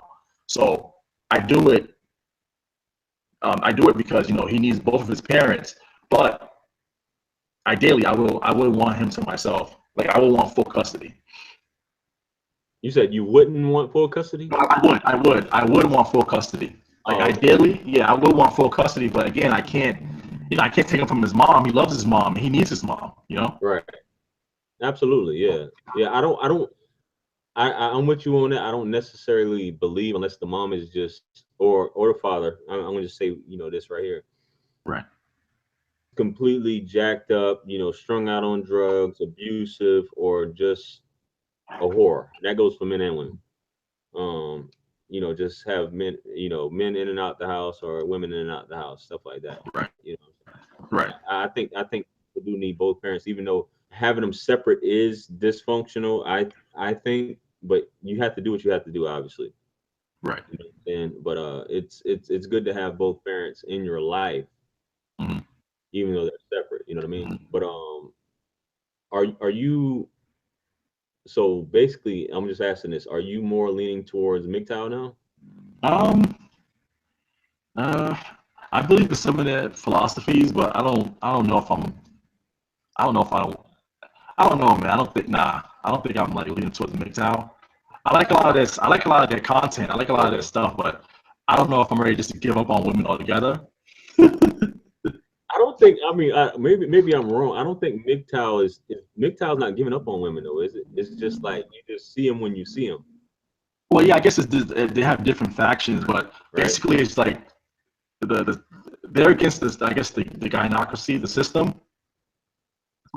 So I do it. I do it because you know he needs both of his parents, but ideally I would want him to myself. Like I would want full custody. You said you wouldn't want full custody? I would want full custody. Like ideally, yeah, I would want full custody, but again, I can't, you know, I can't take him from his mom. He loves his mom. He needs his mom, you know? Right. Absolutely. Yeah. Yeah. I'm with you on that. I don't necessarily believe unless the mom is just or the father. I'm gonna just say, you know, this right here. Right. Completely jacked up, you know, strung out on drugs, abusive, or just a whore. That goes for men and women. Um, you know, just have men, you know, men in and out the house or women in and out the house, stuff like that. Right. You know, Right. I think we do need both parents, even though having them separate is dysfunctional. I think, but you have to do what you have to do, obviously. Right. You know what I'm saying? But it's good to have both parents in your life, Mm-hmm. even though they're separate. You know what I mean? Mm-hmm. But are you? So basically, I'm just asking this: are you more leaning towards MGTOW now? Um. Uh. I believe in some of their philosophies, but I don't know if I'm. I don't know if I. I don't know, man. I don't think. Nah. I don't think I'm like leaning towards MGTOW. I like a lot of this. I like a lot of their content. I like a lot of their Okay. stuff, but I don't know if I'm ready just to give up on women altogether. I don't think. I mean, maybe I'm wrong. I don't think MGTOW is MGTOW's not giving up on women though, is it? It's just like you just see them when you see them, Well, yeah, I guess they have different factions, but right? basically it's like the they're against this. I guess the gynocracy, the system.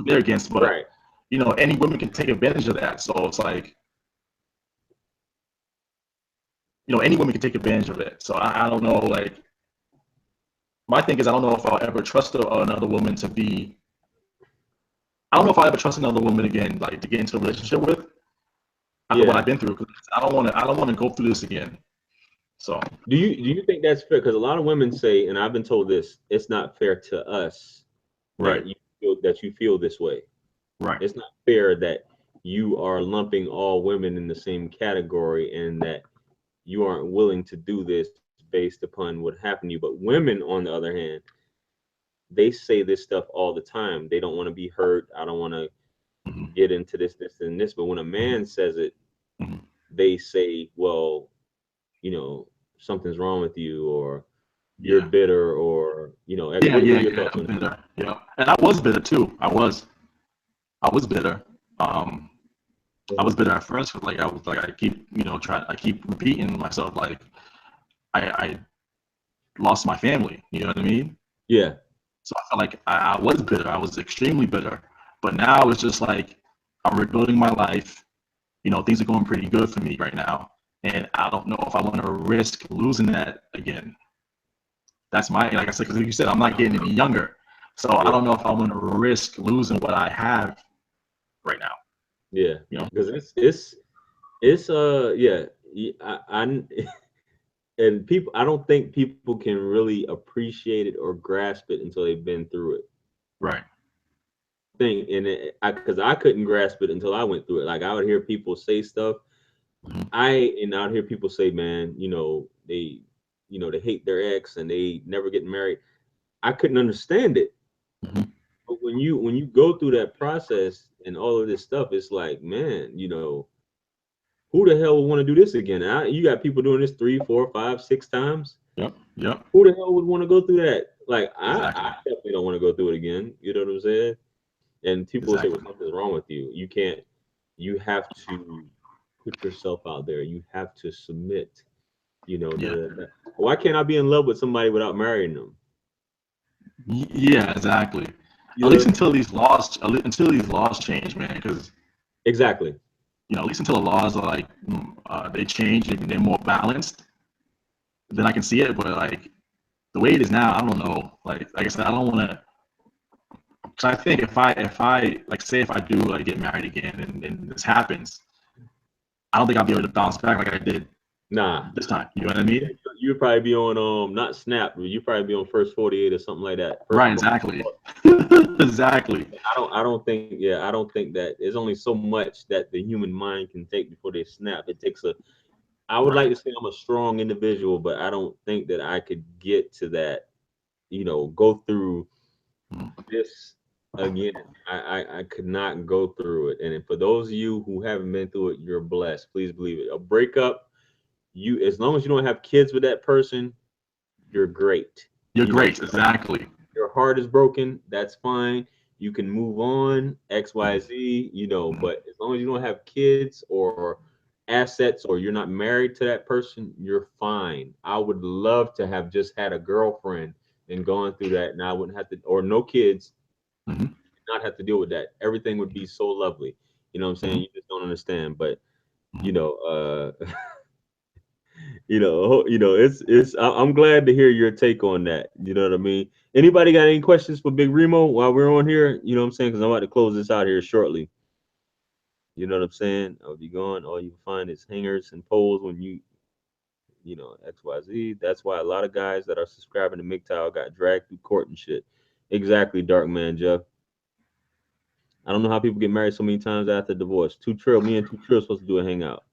They're against, but Right. you know, any women can take advantage of that. So it's like, you know, any woman can take advantage of it. So I don't know. Like, my thing is, I don't know if I'll ever trust another woman to be. I don't know if I'll ever trust another woman again, like to get into a relationship with after what Yeah. I've been through. 'Cause I don't want to. I don't want to go through this again. So Do you think that's fair? Because a lot of women say, and I've been told this, it's not fair to us right, that you feel this way. right, It's not fair that you are lumping all women in the same category and that you aren't willing to do this based upon what happened to you. But women, on the other hand, they say this stuff all the time. They don't want to be hurt. I don't want to hmm, get into this, and this. But when a man says it, hmm, they say, well, you know, something's wrong with you, or you're yeah, bitter, or you know, yeah, what yeah, are your yeah. thoughts I'm on bitter. Yeah, and I was bitter too. I was bitter. Um, that? I was bitter at first, but like I was like I keep I keep repeating myself like I lost my family. You know what I mean? Yeah, So I felt like I was bitter. I was extremely bitter. But now it's just like I'm rebuilding my life. You know, things are going pretty good for me right now, and I don't know if I want to risk losing that again. That's my like I said, because like you said, I'm not getting any younger, so I yeah, don't know if I want to risk losing what I have right now. yeah. You know? Because it's yeah. I and people, I don't think people can really appreciate it or grasp it until they've been through it. Right. Thing and because I couldn't grasp it until I went through it. Like I would hear people say stuff. Mm-hmm. I'd hear people say, man, you know, they hate their ex and they never get married. I couldn't understand it. Mm-hmm. But when you go through that process and all of this stuff, it's like, man, you know, who the hell would want to do this again? You got people doing this 3, 4, 5, 6 times. Yep. Yep. Who the hell would want to go through that? Like Exactly. I definitely don't want to go through it again. You know what I'm saying? And people will say, well, Exactly. something's wrong with you. You can't. You have to put yourself out there. You have to submit. You know, da, Yeah. da, da. Why can't I be in love with somebody without marrying them? Yeah. Exactly. You At know least what I mean? until these laws change, man. Because Exactly. you know, at least until the laws are like they change and they're more balanced, then I can see it. But like the way it is now, I don't know. Like I said, I don't want to. Because I think if I like say if I do like get married again and this happens, I don't think I'll be able to bounce back like I did Nah, this time. You know what I mean? you'd probably be on not Snap, but you'd probably be on First 48 or something like that. First, Right, exactly. Exactly. I don't think, yeah, I don't think that there's only so much that the human mind can take before they snap. It takes a, I would like Right. to say I'm a strong individual, but I don't think that I could get to that, go through Mhm. this again. I could not go through it. And for those of you who haven't been through it, you're blessed. Please believe it. A breakup, as long as you don't have kids with that person, you're great. You're You know, great. Exactly. your heart is broken, that's fine. You can move on, Mhm. XYZ, Mhm. but as long as you don't have kids or assets or you're not married to that person, you're fine. I would love to have just had a girlfriend and gone through that, and I wouldn't have to, or no kids, Mhm. not have to deal with that. Everything would be so lovely. You know what I'm saying? Mhm. You just don't understand. But you Mhm. know, I'm glad to hear your take on that. You know what I mean? Anybody got any questions for Big Remo while we're on here? You know what I'm saying? Because I'm about to close this out here shortly. You know what I'm saying? I'll be gone. All you find is hangers and poles when XYZ. That's why a lot of guys that are subscribing to MGTOW got dragged through court and shit. Exactly, Dark Man Jeff. I don't know how people get married so many times after divorce. Me and Two Trill supposed to do a hangout.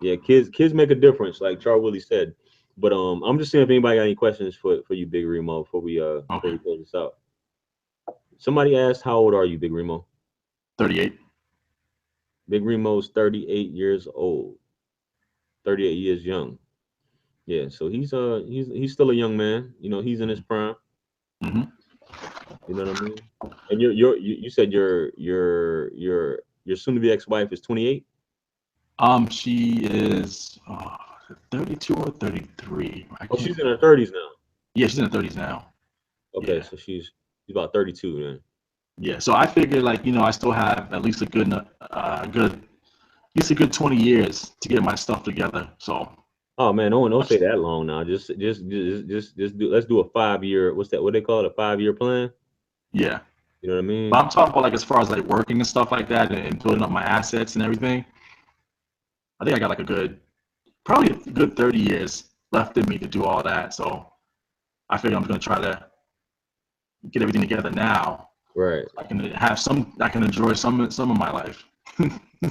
Yeah, kids make a difference, like Charles Willie said. But I'm just seeing if anybody got any questions for you, Big Remo, before Okay. we close this out. Somebody asked, "How old are you, Big Remo?" 38. Big Remo's 38 years old. 38 years young. Yeah, so he's still a young man. He's in his prime. Hmm. You know what I mean? And you said your soon to be ex wife is 28. She is 32 or 33. I Oh, can't. she's in her 30s now. Yeah, she's in her 30s now. Okay, Yeah. so she's about 32 then. Yeah. So I figured, like, I still have at least at least a good 20 years to get my stuff together. So, Oh man, don't say that long now. Just do. Let's do a 5 year. What's that? What they call it? A 5 year plan. yeah. You know what I But mean? I'm talking about, like, as far as like working and stuff like that and building up my assets and everything. I think I got like probably a good 30 years left in me to do all that. So I figure I'm going to try to get everything together now. Right. I can enjoy some of my life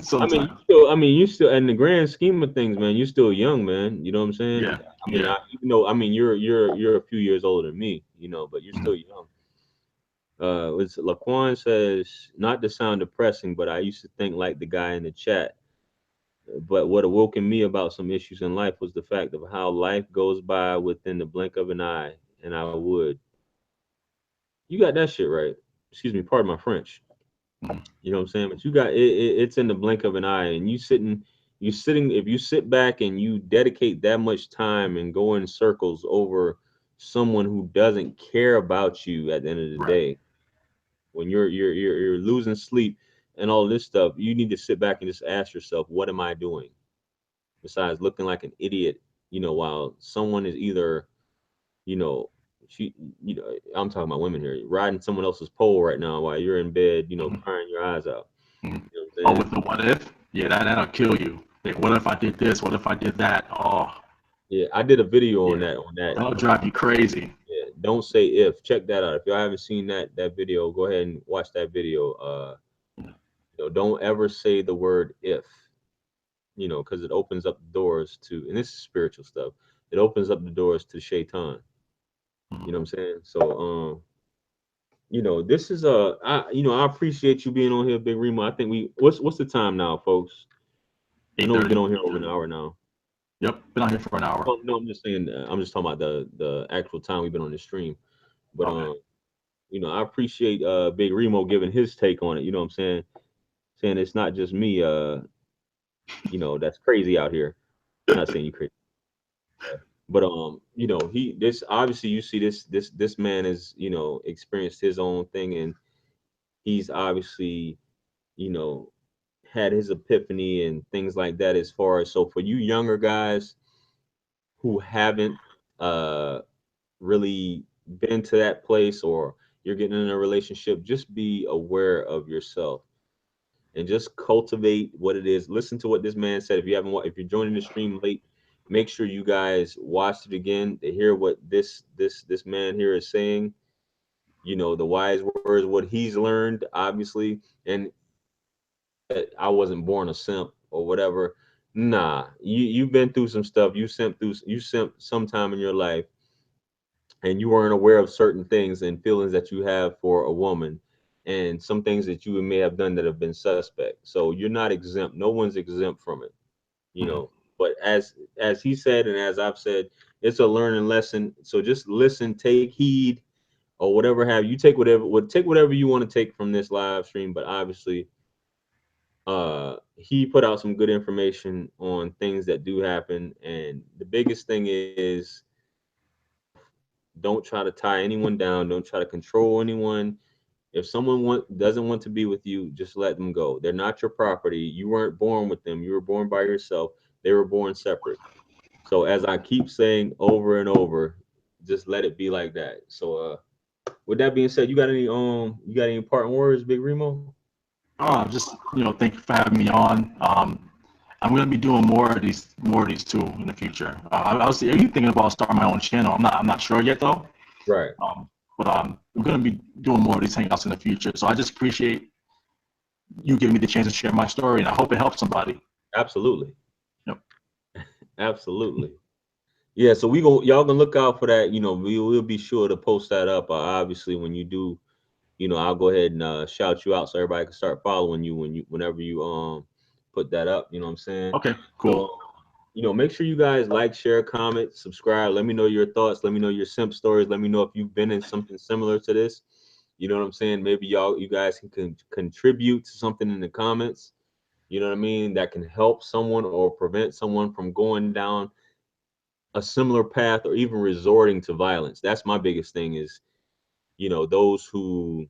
sometimes. You still, in the grand scheme of things, man, you're still young, man. You know what I'm saying? Yeah. Yeah. Even though, you're a few years older than me, but you're Mhm. still young. It's Laquan says, not to sound depressing, but I used to think like the guy in the chat. But what awoken me about some issues in life was the fact of how life goes by within the blink of an eye, and I would. You got that shit right. Excuse me, pardon my French. Mhm. You know what I'm saying? But you got it's in the blink of an eye, and you sitting. If you sit back and you dedicate that much time and go in circles over someone who doesn't care about you at the end of the Right. day, when you're losing sleep and all this stuff, you need to sit back and just ask yourself, what am I doing besides looking like an idiot? While someone is either you know, she, I'm talking about women here, riding someone else's pole right now while you're in bed, Mhm. crying your eyes out. Mhm. You know what I'm Oh, saying? with the what if? Yeah, that'll kill you. Like, what if I did this? What if I did that? Oh, Yeah, I did a video on yeah. that. On that. That'll drive you crazy. Yeah, don't say if. Check that out. If y'all haven't seen that video, go ahead and watch that video. Don't ever say the word if. Because it opens up the doors to, and this is spiritual stuff. It opens up the doors to shaitan. You know Mhm. what I'm saying? So, this is I appreciate you being on here, Big Remo. I think what's the time now, folks? I know we've been 8:30. on here over an hour now. Yep. Been on here for an hour. Oh, no, I'm just saying. I'm just talking about the actual time we've been on the stream. But Okay. I appreciate Big Remo giving his take on it. You know what I'm saying? Saying it's not just me. That's crazy out here. Not saying you crazy, but he this obviously you see this man has experienced his own thing, and he's obviously you know had his epiphany and things like that. As far as, so for you younger guys who haven't uh really been to that place, or you're getting in a relationship, just be aware of yourself and just cultivate what it is. Listen to what this man said. If you're joining the stream late, Make sure you guys watch it again to hear what this man here is saying. You know, the wise words, what he's learned, obviously, and I wasn't born a simp or whatever. Nah, you've been through some stuff. You simped sometime in your life, and you weren't aware of certain things and feelings that you have for a woman, and some things that you may have done that have been suspect. So you're not exempt. No one's exempt from it. You Mhm. know, but as he said and as I've said, it's a learning lesson. So just listen, take heed, or whatever have you. Take whatever you want to take from this live stream, but obviously he put out some good information on things that do happen, and the biggest thing is don't try to tie anyone down, don't try to control anyone. If doesn't want to be with you, just let them go. They're not your property. You weren't born with them. You were born by yourself. They were born separate. So as I keep saying over and over, just let it be like that. So with that being said, you got any parting words, Big Remo? Just thank you for having me on. I'm gonna be doing more of these too in the future. I was even thinking about starting my own channel. I'm not sure yet though. Right. But I'm gonna be doing more of these hangouts in the future. So I just appreciate you giving me the chance to share my story, and I hope it helps somebody. Absolutely. Yep. Absolutely. Yeah, so y'all gonna look out for that. You know, we'll be sure to post that up. Obviously, when you do, I'll go ahead and shout you out so everybody can start following you whenever you put that up. You know what I'm saying? Okay. So, Cool. make sure you guys like, share, comment, subscribe. Let me know your thoughts. Let me know your simp stories. Let me know if you've been in something similar to this. You know what I'm saying? Maybe you guys can contribute to something in the comments. You know what I mean? That can help someone or prevent someone from going down a similar path or even resorting to violence. That's my biggest thing is, those who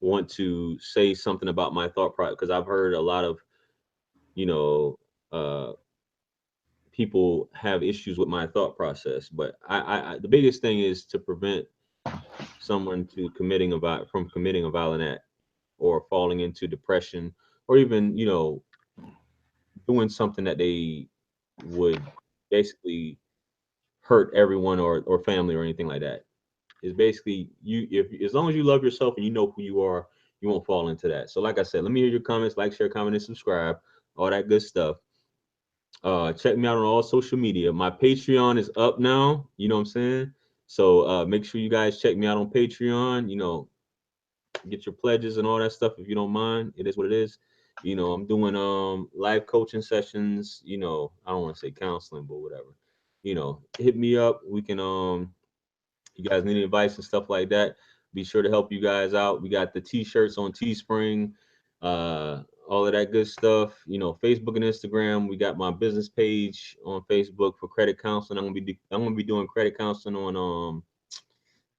want to say something about my thought process, because I've heard a lot of, you know, uh, people have issues with my thought process. But the biggest thing is to prevent someone from committing a violent act or falling into depression or even, doing something that they would basically hurt everyone or family or anything like that. Is basically you if as long as you love yourself and you know who you are, you won't fall into that. So like I said, let me hear your comments, like, share, comment, and subscribe, all that good stuff. Check me out on all social media. My Patreon is up now, you know what I'm saying? So make sure you guys check me out on Patreon, get your pledges and all that stuff if you don't mind. It is what it is. I'm doing live coaching sessions, I don't want to say counseling, but whatever. Hit me up. We can you guys need any advice and stuff like that, be sure to help you guys out. We got the t-shirts on Teespring, all of that good stuff. Facebook and Instagram. We got my business page on Facebook for credit counseling. I'm gonna be doing credit counseling on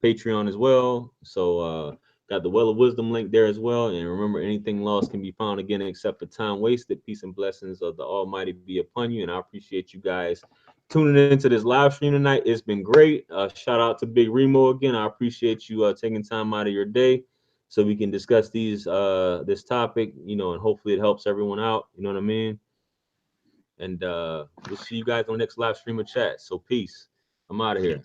Patreon as well. So got the Well of Wisdom link there as well. And remember, anything lost can be found again except for time wasted. Peace and blessings of the Almighty be upon you. And I appreciate you guys tuning into this live stream tonight. It's been great. Shout out to Big Remo again. I appreciate you taking time out of your day so we can discuss this topic, and hopefully it helps everyone out. You know what I mean? And we'll see you guys on the next live stream of chat. So peace. I'm out of here.